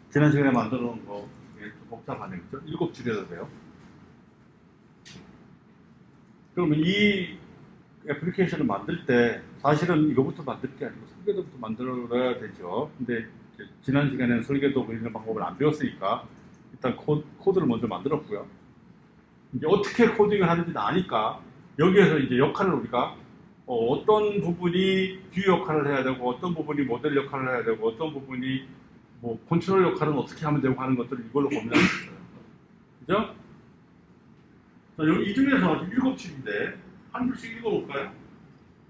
지난 시간에 만들어 놓은 거 좀 복잡하네요. 그죠? 7줄이어도 돼요. 그러면 이 애플리케이션을 만들 때 사실은 이거부터 만들 게 아니고 설계도부터 만들어야 되죠. 근데 지난 시간에는 설계도 그리는 방법을 안 배웠으니까 일단 코드를 먼저 만들었고요. 이제 어떻게 코딩을 하는지 아니까 여기에서 이제 역할을 우리가 어떤 부분이 뷰 역할을 해야 되고 어떤 부분이 모델 역할을 해야 되고 어떤 부분이 뭐 컨트롤 역할은 어떻게 하면 되고 하는 것들을 이걸로 고민할 수 있어요. 그죠? 자, 여기 이 중에서 7줄인데 한 줄씩 읽어볼까요?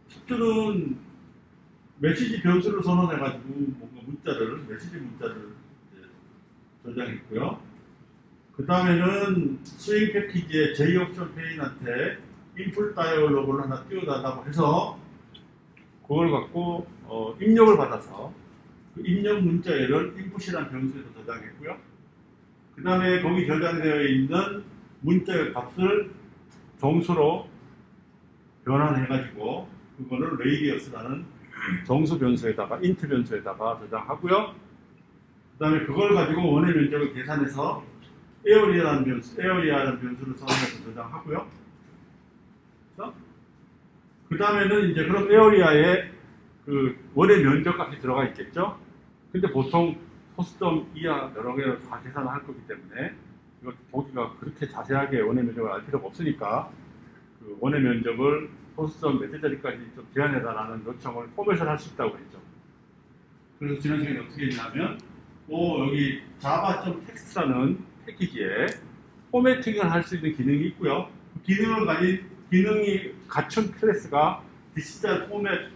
첫 줄은 메시지 변수를 선언해가지고 뭔가 문자를 메시지 문자를 저장했고요. 그 다음에는 스윙 패키지에 J옵션 페인한테 인풋 다이얼로그를 하나 띄워달라고 해서 그걸 갖고 입력을 받아서 그 입력 문자열을 인풋이라는 변수에서 저장했고요. 그 다음에 거기 저장되어 있는 문자열 값을 정수로 변환해가지고 그거를 레이디어스라는 정수 변수에다가 인트 변수에다가 저장하고요. 그 다음에 그걸 가지고 원의 면적을 계산해서 에어리아라는 변수를 사용해서 저장하고요. 그 다음에는 이제 그럼 에어리아에 그 원의 면적 값이 들어가 있겠죠. 근데 보통 소수점 이하 여러 개를 다 계산을 할 거기 때문에 이걸 보기가 그렇게 자세하게 원의 면적을 알 필요가 없으니까 그 원의 면적을 소수점 몇 자리까지 좀 제한해달라는 요청을 포맷을 할 수 있다고 했죠. 그래서 지난 시간에 어떻게 했냐면 여기 java.text라는 패키지에 포매팅을 할 수 있는 기능이 있고요. 그 기능이 갖춘 클래스가 디지털 포맷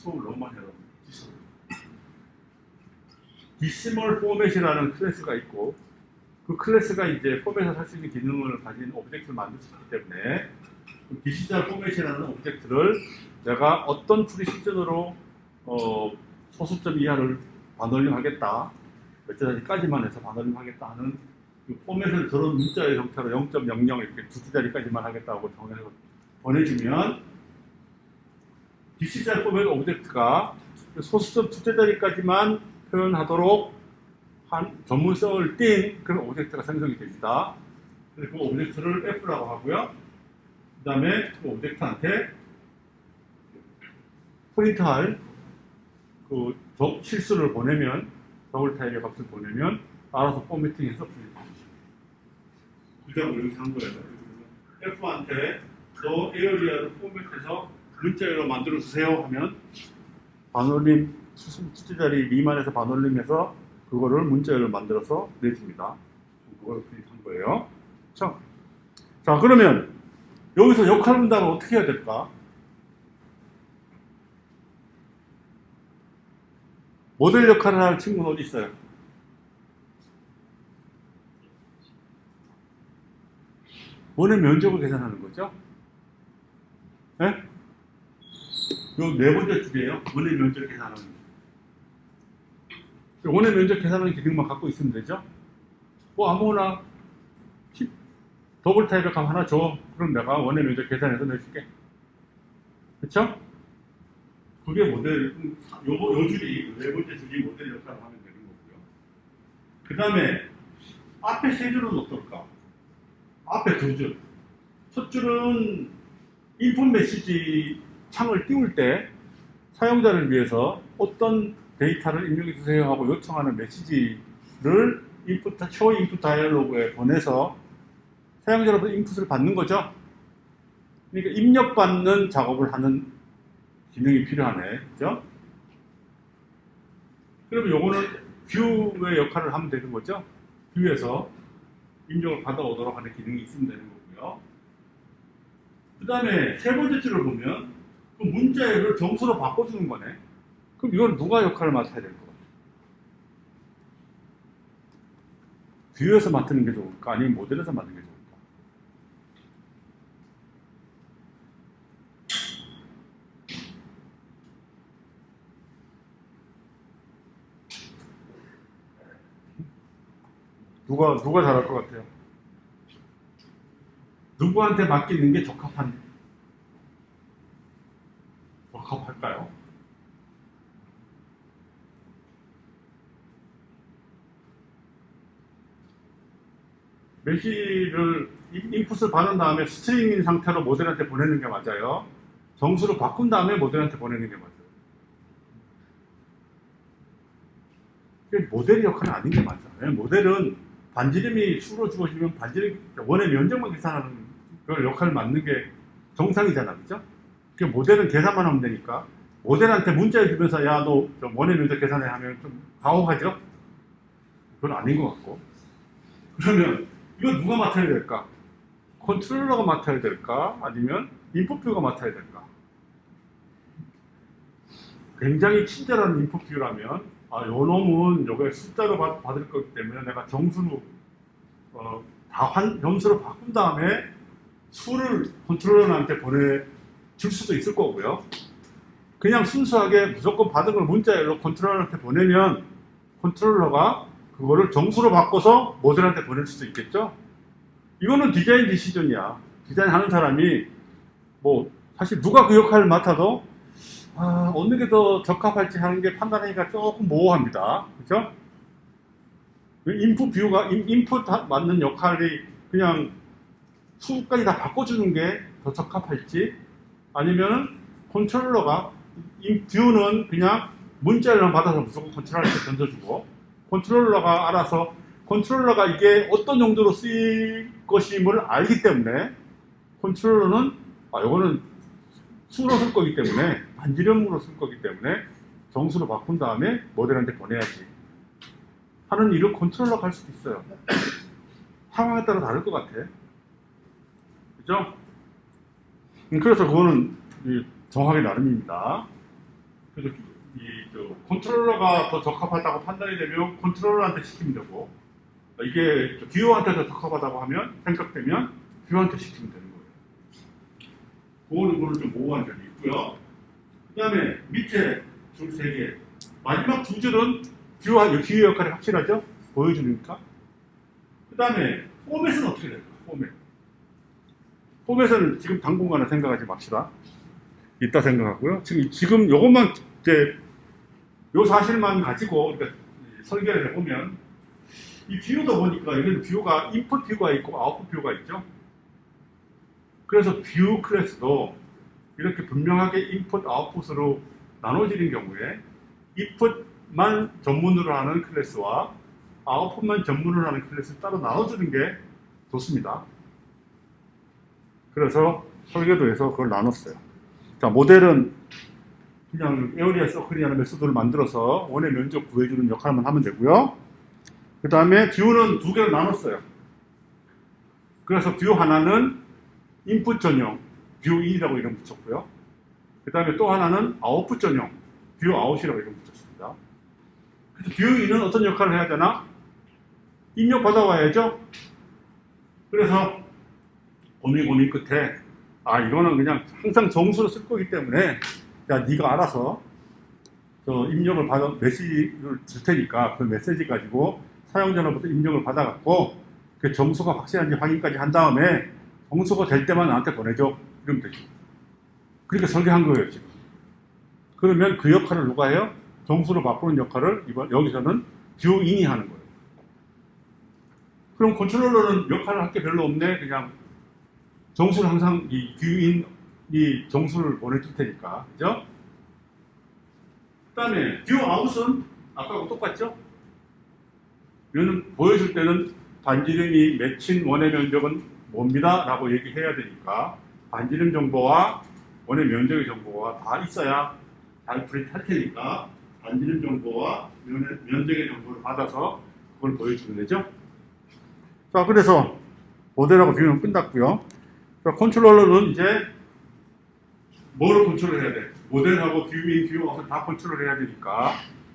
수업을 너무 많이 해요. 디시멀 포맷이라는 클래스가 있고 그 클래스가 이제 포맷을 할 수 있는 기능을 가진 오브젝트를 만들 수 있기 때문에 그 디지털 포맷이라는 오브젝트를 내가 어떤 프리시전으로 소수점 이하를 반올림하겠다, 몇 자리까지만 해서 반올림하겠다 하는 그 포맷을 저런 문자의 형태로 0.00 이렇게 두 자리까지만 하겠다고 정해서 보내주면 디지털 포맷 오브젝트가 소수점 두 자리까지만 표현하도록 한 전문성을 띈 그런 오브젝트가 생성이 됩니다. 그래서 그 오브젝트를 F라고 하고요. 그 다음에 그 오브젝트한테 프린트할 그 실수를 보내면, 더블 타입의 값을 보내면 알아서 포매팅해서 프린트해 주십니다. 두장을 이렇게 한 거예요. F한테 너 에어리아를 포맷해서 문자열로 만들어 주세요 하면 반올림 숫자자리 미만에서 반올림해서 그거를 문자열로 만들어서 내줍니다. 그걸 프린트한 거예요. 자, 그러면 여기서 역할 분담을 어떻게 해야 될까? 모델 역할을 할 친구는 어디 있어요? 원의 면적을 계산하는 거죠? 네? 요 네 번째 줄이에요. 원의 면적을 계산하는 거. 원의 면적 계산하는 기능만 갖고 있으면 되죠? 뭐 아무거나 더블 타입의 값 하나 줘. 그럼 내가 원의 면적 계산해서 내줄게. 그쵸? 그게 모델, 요 줄이, 네 번째 줄이 모델 역할을 하면 되는 거고요. 그 다음에 앞에 세 줄은 어떨까? 앞에 두 줄. 첫 줄은 인풋 메시지 창을 띄울 때 사용자를 위해서 어떤 데이터를 입력해 주세요 하고 요청하는 메시지를 쇼 인풋 다이얼로그에 보내서 사용자로부터 인풋을 받는 거죠. 그러니까 입력받는 작업을 하는 기능이 필요하네. 그죠? 그러면 요거는 뷰의 역할을 하면 되는 거죠. 뷰에서 입력을 받아오도록 하는 기능이 있으면 되는 거고요. 그 다음에 세 번째 줄을 보면 그 문자열을 정수로 바꿔주는 거네. 그럼 이건 누가 역할을 맡아야 될 것 같아요? 뷰에서 맡는 게 좋을까? 아니면 모델에서 맡는 게 좋을까? 누가 잘할 것 같아요? 누구한테 맡기는 게 적합할까요? 메시지를 인풋을 받은 다음에 스트링인 상태로 모델한테 보내는 게 맞아요. 정수로 바꾼 다음에 모델한테 보내는 게 맞아요. 이게 모델의 역할은 아닌 게 맞아요. 모델은 반지름이 수로 주어지면 반지름 원의 면적만 계산하는 그 역할을 맡는 게 정상이잖아, 그죠? 그 모델은 계산만 하면 되니까 모델한테 문자를 주면서 야, 너 원의 면적 계산해 하면 좀 가혹하죠? 그건 아닌 것 같고. 그러면 이거 누가 맡아야 될까? 컨트롤러가 맡아야 될까? 아니면 인풋뷰가 맡아야 될까? 굉장히 친절한 인풋뷰라면 요 놈은 요게 숫자로 받을 거기 때문에 내가 정수로 점수로 바꾼 다음에 수를 컨트롤러한테 보내줄 수도 있을 거고요. 그냥 순수하게 무조건 받은 걸 문자열로 컨트롤러한테 보내면 컨트롤러가 그거를 정수로 바꿔서 모델한테 보낼 수도 있겠죠. 이거는 디자인 디시전이야. 디자인하는 사람이 뭐 사실 누가 그 역할을 맡아도 어느 게 더 적합할지 하는 게 판단하기가 조금 모호합니다. 그렇죠? 인풋 뷰가 인풋 맞는 역할이 그냥 수까지 다 바꿔주는 게 더 적합할지 아니면은 컨트롤러가 뷰는 그냥 문자열만 받아서 무조건 컨트롤러한테 던져주고 컨트롤러가 알아서 컨트롤러가 이게 어떤 용도로 쓰일 것임을 알기 때문에 컨트롤러는 이거는 수로 쓸 거기 때문에 반지름으로 쓸 거기 때문에 정수로 바꾼 다음에 모델한테 보내야지 하는 일을 컨트롤러가 할 수도 있어요. 상황에 따라 다를 것 같아. 그죠? 그래서 그거는 정하기 나름입니다. 그래서 컨트롤러가 더 적합하다고 판단이 되면 컨트롤러한테 시키면 되고, 이게 뷰어한테 더 적합하다고 하면 생각되면 뷰어한테 시키면 되는 거예요. 그거는 좀 모호한 점이 있고요. 그 다음에 밑에 줄 3개, 마지막 2줄은 뷰어 역할이 확실하죠? 보여주니까. 그 다음에 포맷은 어떻게 될까? 포맷은 지금 당분간은 생각하지 맙시다. 이따 생각하고요. 지금 요것만 이제 요 사실만 가지고 우리가 설계를 해보면, 이 뷰도 보니까 여기는 뷰가 인풋 뷰가 있고 아웃풋 뷰가 있죠. 그래서 뷰 클래스도 이렇게 분명하게 인풋 아웃풋으로 나눠지는 경우에 인풋만 전문으로 하는 클래스와 아웃풋만 전문으로 하는 클래스를 따로 나눠주는 게 좋습니다. 그래서 설계도에서 그걸 나눴어요. 자, 모델은 그냥 에어리어 서클이라는 메소드를 만들어서 원의 면적 구해주는 역할만 하면 되고요. 그 다음에 뷰는 2개로 나눴어요. 그래서 뷰 하나는 인풋 전용, 뷰 인이라고 이름 붙였고요. 그 다음에 또 하나는 아웃풋 전용, 뷰 아웃이라고 이름 붙였습니다. 그래서 뷰 인은 어떤 역할을 해야 되나? 입력 받아와야죠. 그래서 고민 끝에, 이거는 그냥 항상 정수로 쓸 거기 때문에, 야, 네가 알아서 입력을 받아 메시지를 줄 테니까 그 메시지 가지고 사용자로부터 입력을 받아갖고 그 정수가 확실한지 확인까지 한 다음에 정수가 될 때만 나한테 보내줘. 이러면 되죠. 그렇게 설계한 거예요, 지금. 그러면 그 역할을 누가 해요? 정수로 바꾸는 역할을 여기서는 뷰인이 하는 거예요. 그럼 컨트롤러는 역할을 할 게 별로 없네. 그냥 정수를 항상 이 뷰인이 정수를 보내줄 테니까. 그죠? 그 다음에 뷰아웃은 아까하고 똑같죠? 이거는 보여줄 때는 반지름이 맺힌 원의 면적은 뭡니다 라고 얘기해야 되니까 반지름 정보와 원의 면적의 정보가 다 있어야 잘 프린트할 테니까 반지름 정보와 면적의 정보를 받아서 그걸 보여주면 되죠. 자, 그래서 모델하고 뷰는 끝났고요. 자, 컨트롤러는 이제 뭐를 컨트롤 해야 돼? 모델하고 뷰인, 뷰아웃을 다 컨트롤 해야 되니까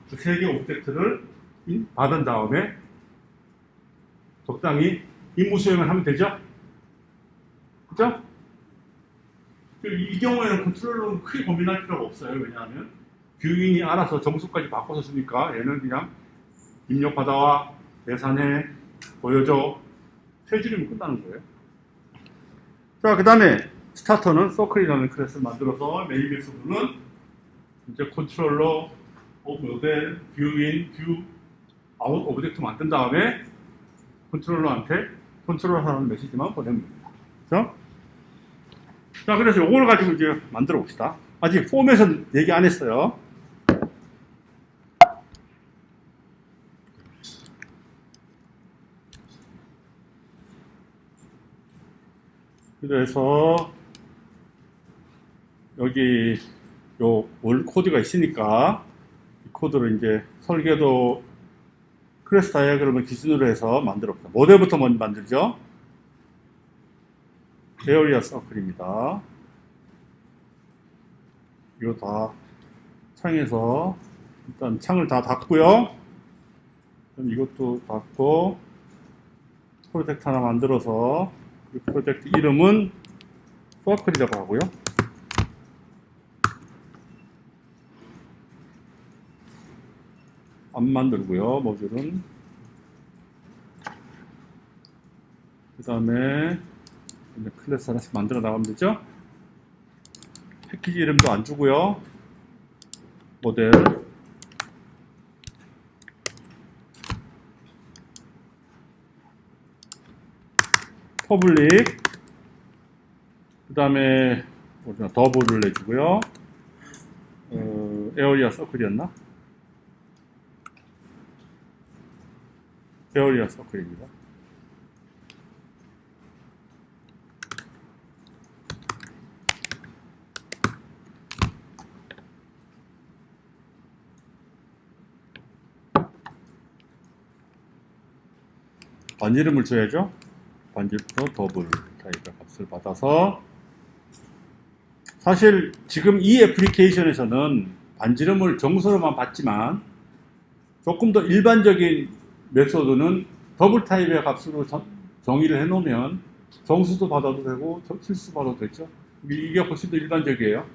그 3개 오브젝트를 받은 다음에 적당히 임무 수행을 하면 되죠? 그죠? 이 경우에는 컨트롤러는 크게 고민할 필요가 없어요. 왜냐하면 뷰인이 알아서 정수까지 바꿔서 주니까 얘는 그냥 입력 받아와, 계산해, 보여줘, 3줄이면 끝나는 거예요. 자, 그 다음에 스타터는 서클이라는 클래스를 만들어서 메인 메소드는 이제 컨트롤러, 모델, 뷰인, 뷰아웃 오브젝트 만든 다음에 컨트롤러한테 컨트롤하는 메시지만 보내면 됩니다. 그렇죠? 자, 그래서 이걸 가지고 이제 만들어 봅시다. 아직 포맷은 얘기 안 했어요. 그래서 여기 요 월 코드가 있으니까 이 코드를 이제 설계도 클래스 다이어그램을 기준으로 해서 만들어 봅니다. 모델부터 먼저 만들죠. 에어리어 서클입니다. 이거 다 창에서 일단 창을 다 닫고요. 그럼 이것도 닫고 프로젝트 하나 만들어서 이 프로젝트 이름은 서클이라고 하고요. 안 만들고요. 모듈은 그 다음에 클래스 하나씩 만들어 나가면 되죠. 패키지 이름도 안 주고요. 모델 퍼블릭 그 다음에 더블을 내주고요. 에어리어 서클이었나? 에어리어 서클입니다. 반지름을 줘야죠. 반지름도 더블 타입의 값을 받아서 사실 지금 이 애플리케이션에서는 반지름을 정수로만 받지만 조금 더 일반적인 메소드는 더블 타입의 값으로 정의를 해 놓으면 정수도 받아도 되고 실수 받아도 되죠. 이게 훨씬 더 일반적이에요.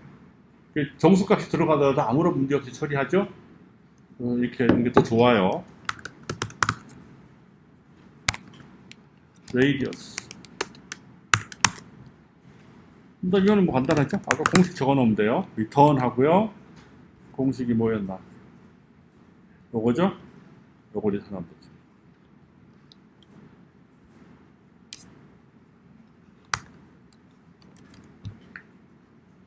정수값이 들어가더라도 아무런 문제 없이 처리하죠. 이렇게 하는 게 더 좋아요. 레이디어스. 일단 이거는 뭐 간단하죠. 아까 공식 적어 놓으면 돼요. 리턴 하고요. 공식이 뭐였나? 요거죠? 요거 리턴하면 되죠.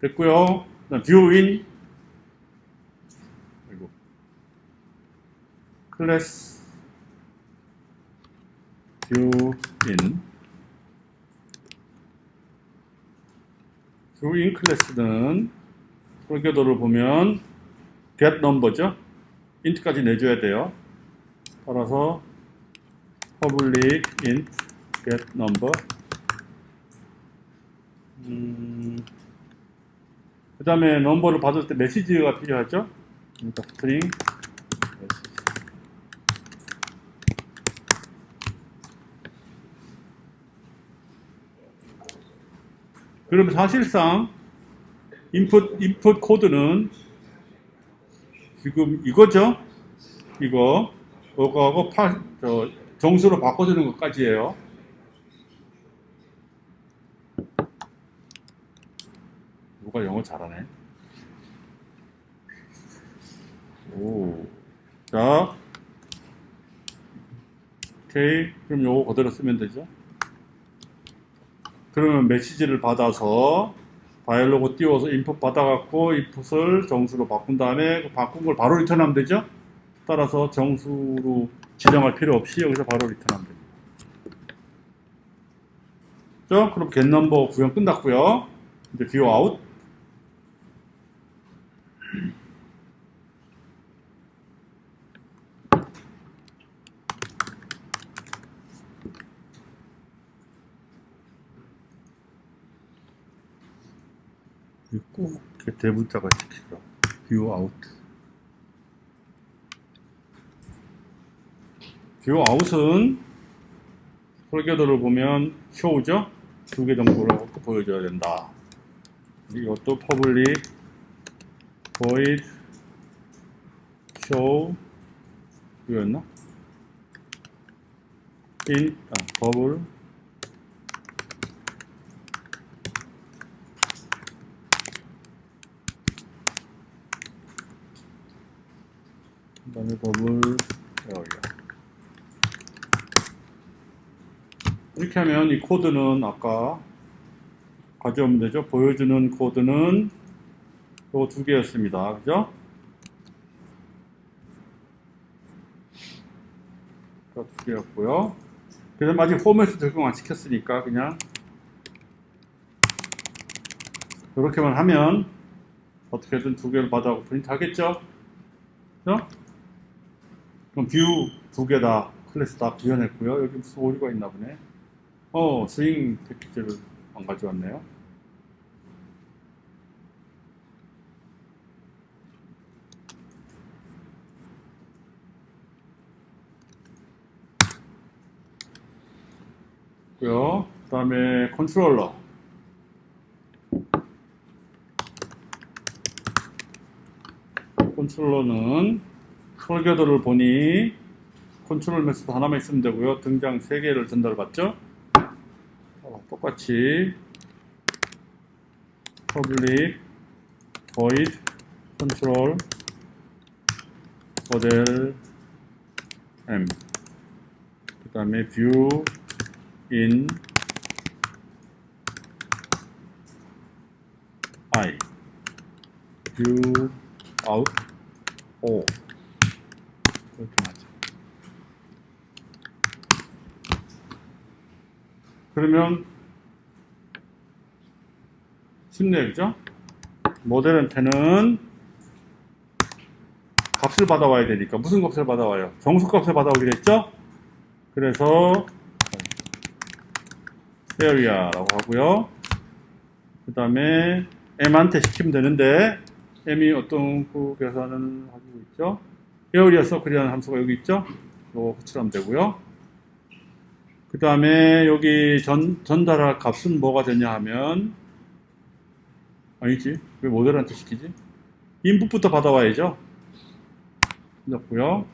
됐고요. 뷰 인 클래스 뷰 인 클래스는 설계도를 보면 get number죠. int까지 내줘야 돼요. 따라서 public int get number. 그 다음에 넘버를 받을 때 메시지가 필요하죠. 그러니까 string 메시지. 그러면 사실상 인풋 코드는 지금 이거죠. 이거하고 정수로 바꿔주는 것까지예요. 누가 영어 잘하네. 오. 자. 오케이. 그럼 요거 그대로 쓰면 되죠. 그러면 메시지를 받아서 다이얼로그 띄워서 인풋 받아갖고 인풋을 정수로 바꾼 다음에 바꾼 걸 바로 리턴하면 되죠. 따라서 정수로 지정할 필요 없이 여기서 바로 리턴하면 됩니다. 그럼 get number 구현 끝났고요. 이제 view out. 꼭 이렇게 대문자가 시키죠. view out. view out은 설계도를 보면 show죠. 2개 정도로 보여줘야 된다. 이것도 public void show 이거였나? double 그 다음에 더블 에어리아. 이렇게 하면 이 코드는 아까 가져오면 되죠. 보여주는 코드는 요거 2개였습니다. 그죠? 2개였고요. 그래서 아직 포맷을 적용 안 시켰으니까 그냥 이렇게만 하면 어떻게든 2개를 받아오고 프린트 하겠죠? 그죠? 그럼 뷰 2개 다 클래스 다 구현했고요. 여기 무슨 오류가 있나 보네. 스윙 패키지를 안 가져왔네요. 그 다음에 컨트롤러. 컨트롤러는 설계도를 보니 컨트롤 메소드 하나만 있으면 되고요. 등장 3개를 전달받죠. 똑같이 public void control model m 그 다음에 view in I view out O 이렇게 하죠. 그러면 쉽네요, 그죠? 모델한테는 값을 받아와야 되니까 무슨 값을 받아와요? 정수값을 받아오기로 했죠? 그래서 area라고 하고요. 그 다음에 m한테 시키면 되는데 m이 어떤 그 계산을 가지고 있죠? 에어리어 서클이라는 함수가 여기 있죠? 이거 호출하면 되고요. 그 다음에 여기 전달할 값은 뭐가 되냐 하면, 아니지. 왜 모델한테 시키지? 인풋부터 받아와야죠. 넣고요.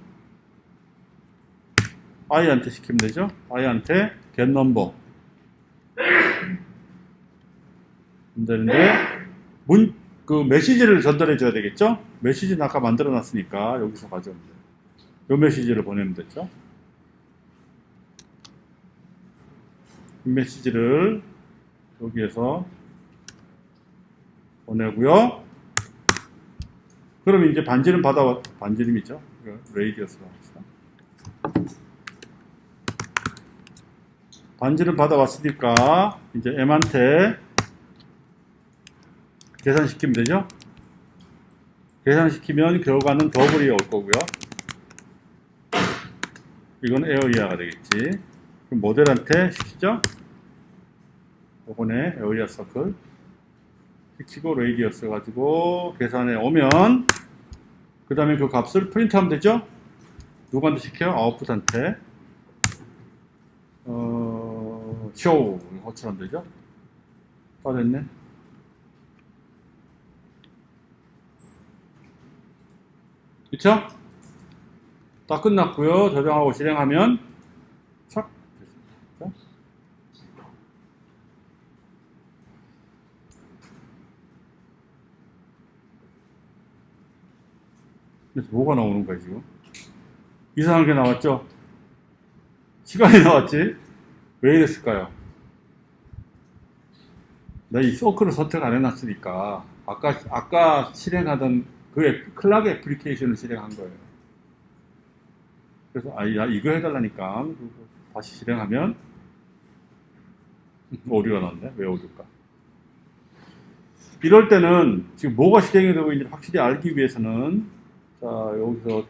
i한테 시키면 되죠. i한테 get number. 되는데, 그 메시지를 전달해 줘야 되겠죠? 메시지는 아까 만들어 놨으니까 여기서 가져오면 돼요. 요 메시지를 보내면 되죠. 이 메시지를 여기에서 보내고요. 그럼 이제 반지름 반지름이죠. 레이디어스로 합시다. 반지름 받아왔으니까 이제 m한테 계산시키면 되죠. 계산시키면 결과는 더블이 올 거고요. 이건 에어리아가 되겠지. 그럼 모델한테 시키죠. 요번에 에어리아 서클 시키고 레이디어스 가지고 계산해 오면 그 다음에 그 값을 프린트하면 되죠. 누구한테 시켜요? 아웃풋한테 쇼 호출하면 되죠. 다 됐네. 그쵸? 다 끝났고요. 저장하고 실행하면 착 됐습니다. 그래서 뭐가 나오는 거야 지금? 이상한 게 나왔죠? 시간이 나왔지? 왜 이랬을까요? 내가 이 서클을 선택 안 해놨으니까 아까 실행하던 그 클락 애플리케이션을 실행한 거예요. 그래서 야 이거 해달라니까 다시 실행하면 오류가 났네. 왜 오류일까? 이럴 때는 지금 뭐가 실행이 되고 있는지 확실히 알기 위해서는 자 여기서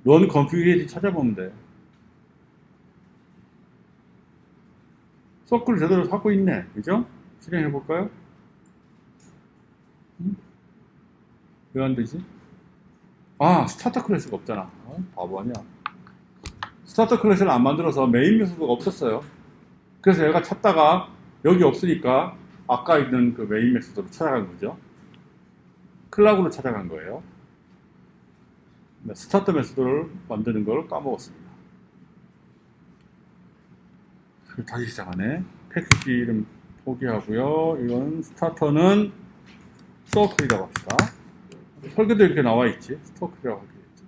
run configuration 찾아보면 돼. 서클을 제대로 하고 있네. 그죠? 실행해 볼까요? 왜 안 되지? 아, 스타터 클래스가 없잖아. 바보 아니야. 스타터 클래스를 안 만들어서 메인 메소드가 없었어요. 그래서 얘가 찾다가 여기 없으니까 아까 있는 그 메인 메소드로 찾아간 거죠. 클락으로 찾아간 거예요. 스타터 메소드를 만드는 걸 까먹었습니다. 다시 시작하네. 패키지 이름 포기하고요. 이건 스타터는 서클이라고 합시다. 설계도 이렇게 나와 있지. 스토클이라고 하겠지.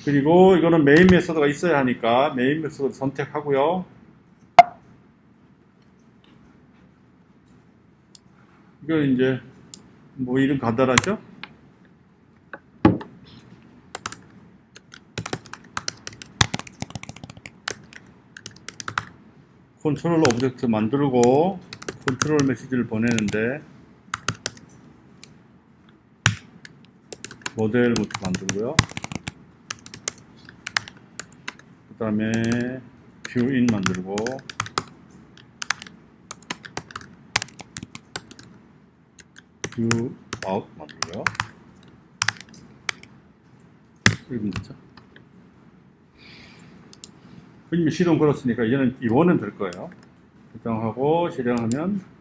그리고 이거는 메인 메소드가 있어야 하니까 메인 메소드 선택하고요. 이거 이제 뭐 이름 간단하죠? 컨트롤 오브젝트 만들고 컨트롤 메시지를 보내는데 모델부터 만들고요. 그 다음에 뷰인 만들고 뷰 아웃 만들고요. 이러면 되죠. 이미 시동 걸었으니까 이제는 이번엔 될 거예요. 결정하고 실행하면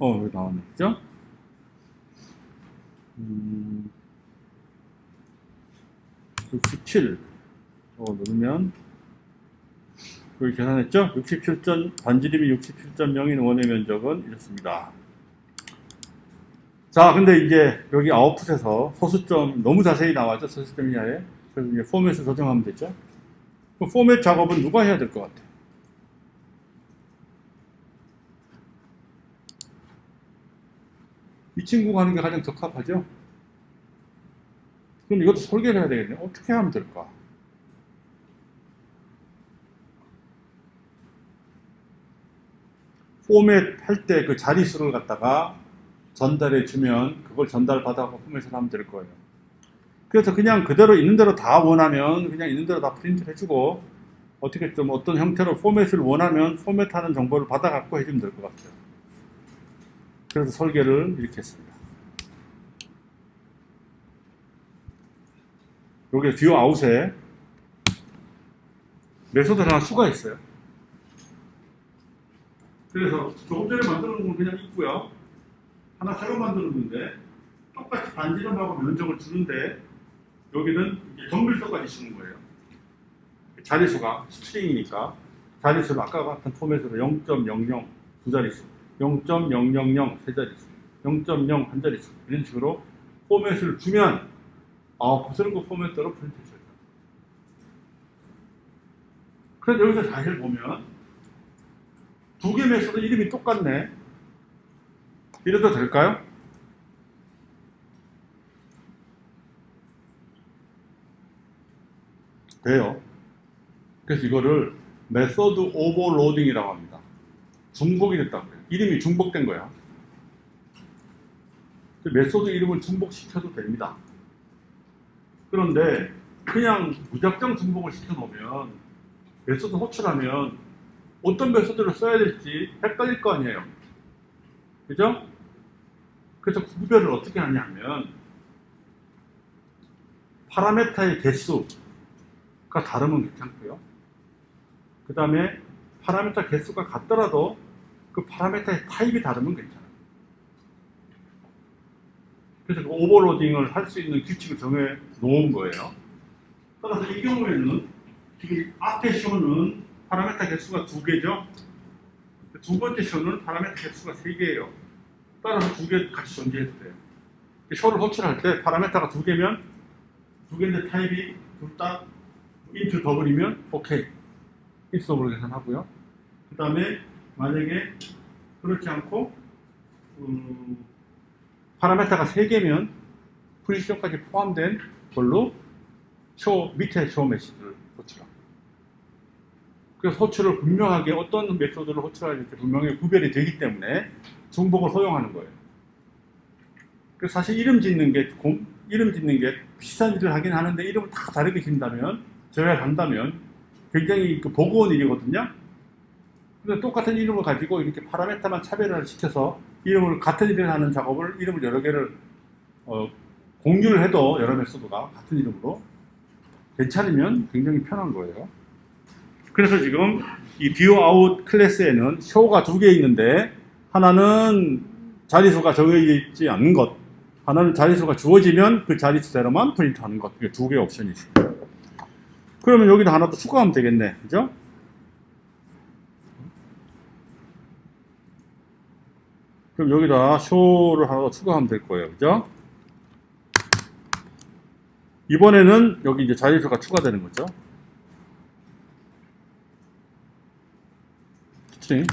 여기 나왔네. 그죠? 67 누르면 여기 계산했죠? 반지름이 67.0인 원의 면적은 이렇습니다. 자, 근데 이제 여기 아웃풋에서 소수점 너무 자세히 나와죠? 소수점 이하에. 그래서 이제 포맷을 조정하면 되죠? 그 포맷 작업은 누가 해야 될 것 같아요? 이 친구가 하는 게 가장 적합하죠? 그럼 이것도 설계를 해야 되겠네. 어떻게 하면 될까? 포맷 할 때 그 자릿수를 갖다가 전달해 주면 그걸 전달받아서 포맷을 하면 될 거예요. 그래서 그냥 그대로 있는 대로 다 원하면 그냥 있는 대로 다 프린트 해주고, 어떻게 좀 어떤 형태로 포맷을 원하면 포맷하는 정보를 받아갖고 해주면 될 것 같아요. 그래서 설계를 이렇게 했습니다. 여기 뷰 아웃에 메소드를 하나 추가했어요. 그래서 조금 전에 만들어 놓은 건 그냥 있고요. 하나 새로 만들어 놓는데 똑같이 반지름하고 면적을 주는데 여기는 이제 정밀도까지 주는 거예요. 자릿수가 스트링이니까 자릿수를 아까 같은 포맷으로 0.00 두 자릿수, 0.000 세 자릿수, 0.0 한 자릿수 이런 식으로 포맷을 주면 그대로 그 포맷대로 프린트 해줘요. 그래서 여기서 사실 보면 두 개 메소드 이름이 똑같네. 이래도 될까요? 돼요. 그래서 이거를 메소드 오버로딩이라고 합니다. 중복이 됐다고요. 이름이 중복된 거야. 메소드 이름을 중복시켜도 됩니다. 그런데 그냥 무작정 중복을 시켜놓으면 메소드 호출하면 어떤 메소드를 써야 될지 헷갈릴 거 아니에요. 그죠? 그래서 구별을 어떻게 하냐면 파라메타의 개수가 다르면 괜찮고요. 그 다음에 파라메타 개수가 같더라도 그 파라메타의 타입이 다르면 괜찮아요. 그래서 그 오버로딩을 할 수 있는 규칙을 정해 놓은 거예요. 따라서 이 경우에는 지금 앞에 쇼는 파라메타 개수가 2개죠. 두 번째 쇼는 파라메타 개수가 3개예요. 따라서 2개 같이 존재해도 돼요. 쇼를 호출할 때 파라메타가 2개면 2개인데 타입이 둘 다 인트 더블이면 오케이. 인트 더블로 계산하고요. 그 다음에 만약에 그렇지 않고 파라메타가 3개면 프리시전까지 포함된 걸로 밑에 쇼 메시지를 호출합니다. 그래서 호출을 분명하게 어떤 메소드를 호출해야 될지 분명히 구별이 되기 때문에 중복을 허용하는 거예요. 그래서 사실 이름 짓는 게 비슷한 일을 하긴 하는데 이름을 다 다르게 짓는다면, 조약한다면 굉장히 버거운 일이거든요. 근데 똑같은 이름을 가지고 이렇게 파라메타만 차별을 시켜서 이름을 같은 일을 하는 작업을 이름을 여러 개를 공유를 해도 여러 메소드가 같은 이름으로 괜찮으면 굉장히 편한 거예요. 그래서 지금 이 뷰 아웃 클래스에는 쇼가 2개 있는데 하나는 자릿수가 정해져 있지 않는 것, 하나는 자릿수가 주어지면 그 자릿수대로만 프린트하는 것. 이게 2개의 옵션이 있습니다. 그러면 여기다 하나 더 추가하면 되겠네. 그죠? 그럼 여기다 쇼를 하나 더 추가하면 될 거예요. 그죠? 이번에는 여기 이제 자릿수가 추가되는 거죠. 스트링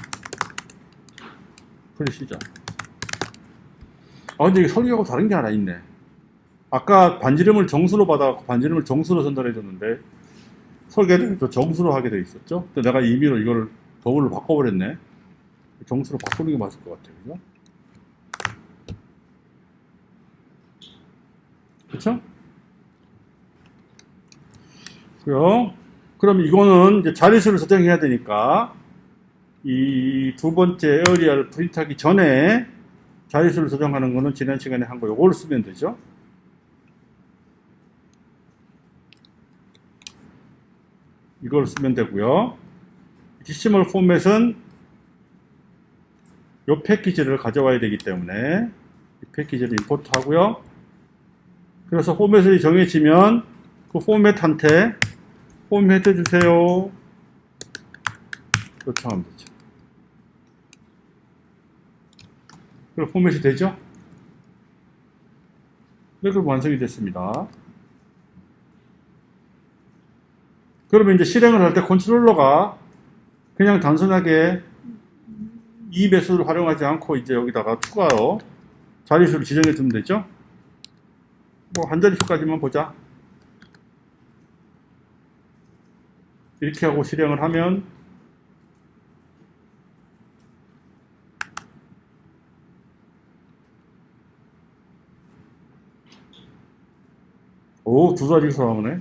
프리시전. 근데 이게 설계하고 다른 게 하나 있네. 아까 반지름을 정수로 받아갖고 반지름을 정수로 전달해 줬는데 설계를 또 정수로 하게 돼 있었죠. 근데 내가 임의로 이걸 더블로 바꿔버렸네. 정수로 바꾸는 게 맞을 것 같아요. 그죠? 그쵸? 그럼 이거는 이제 자릿수를 설정해야 되니까 이 두 번째 에어리어를 프린트하기 전에 자릿수를 조정하는 거는 지난 시간에 한 거 요걸 쓰면 되죠. 이걸 쓰면 되고요. 디시멀 포맷은 이 패키지를 가져와야 되기 때문에 이 패키지를 임포트 하고요. 그래서 포맷이 정해지면 그 포맷한테 포맷 해주세요. 요청하면 되죠. 그럼 포맷이 되죠? 네, 그럼 완성이 됐습니다. 그러면 이제 실행을 할 때 컨트롤러가 그냥 단순하게 이 메소드를 활용하지 않고 이제 여기다가 추가로 자릿수를 지정해 주면 되죠? 뭐 한 자릿수까지만 보자. 이렇게 하고 실행을 하면 오, 두 자릿수 나오네.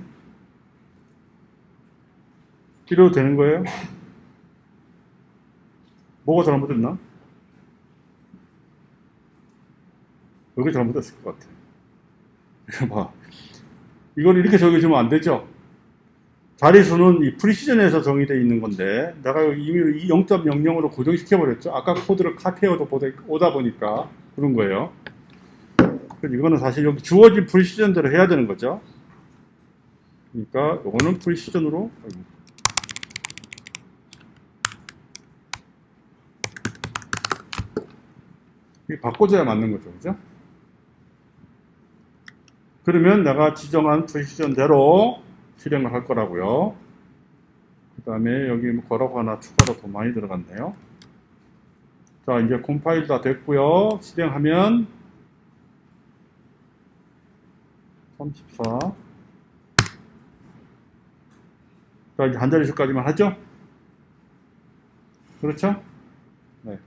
이래도 되는 거예요? 뭐가 잘못됐나? 여기 잘못됐을 것 같아. 이거 봐. 이걸 이렇게 적어주면 안 되죠? 자릿수는 이 프리시전에서 정의되어 있는 건데, 내가 이미 0.00으로 고정시켜버렸죠? 아까 코드를 카피해오다 보니까 그런 거예요. 그래서 이거는 사실 여기 주어진 프리시전대로 해야 되는 거죠. 그러니까 이거는 프리시전으로, 이게 바꿔줘야 맞는 거죠. 그죠? 그러면 내가 지정한 프리시전대로 실행을 할 거라고요. 그 다음에 여기 뭐 거라고 하나 추가로 더 많이 들어갔네요. 자, 이제 컴파일 다 됐고요. 실행하면 34. 자, 이제 한 자릿수까지만 하죠? 그렇죠? 네.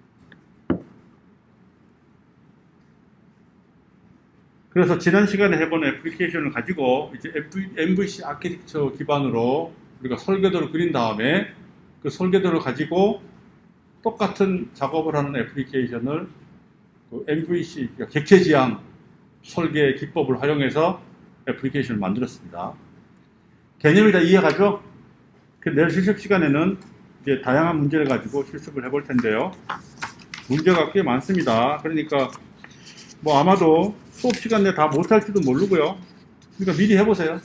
그래서 지난 시간에 해본 애플리케이션을 가지고 이제 MVC 아키텍처 기반으로 우리가 설계도를 그린 다음에 그 설계도를 가지고 똑같은 작업을 하는 애플리케이션을 그 MVC, 그러니까 객체 지향 설계 기법을 활용해서 애플리케이션을 만들었습니다. 개념이 다 이해가죠? 내일 실습 시간에는 이제 다양한 문제를 가지고 실습을 해볼 텐데요. 문제가 꽤 많습니다. 그러니까 뭐 아마도 수업 시간 내에 다 못할지도 모르고요. 그러니까 미리 해보세요.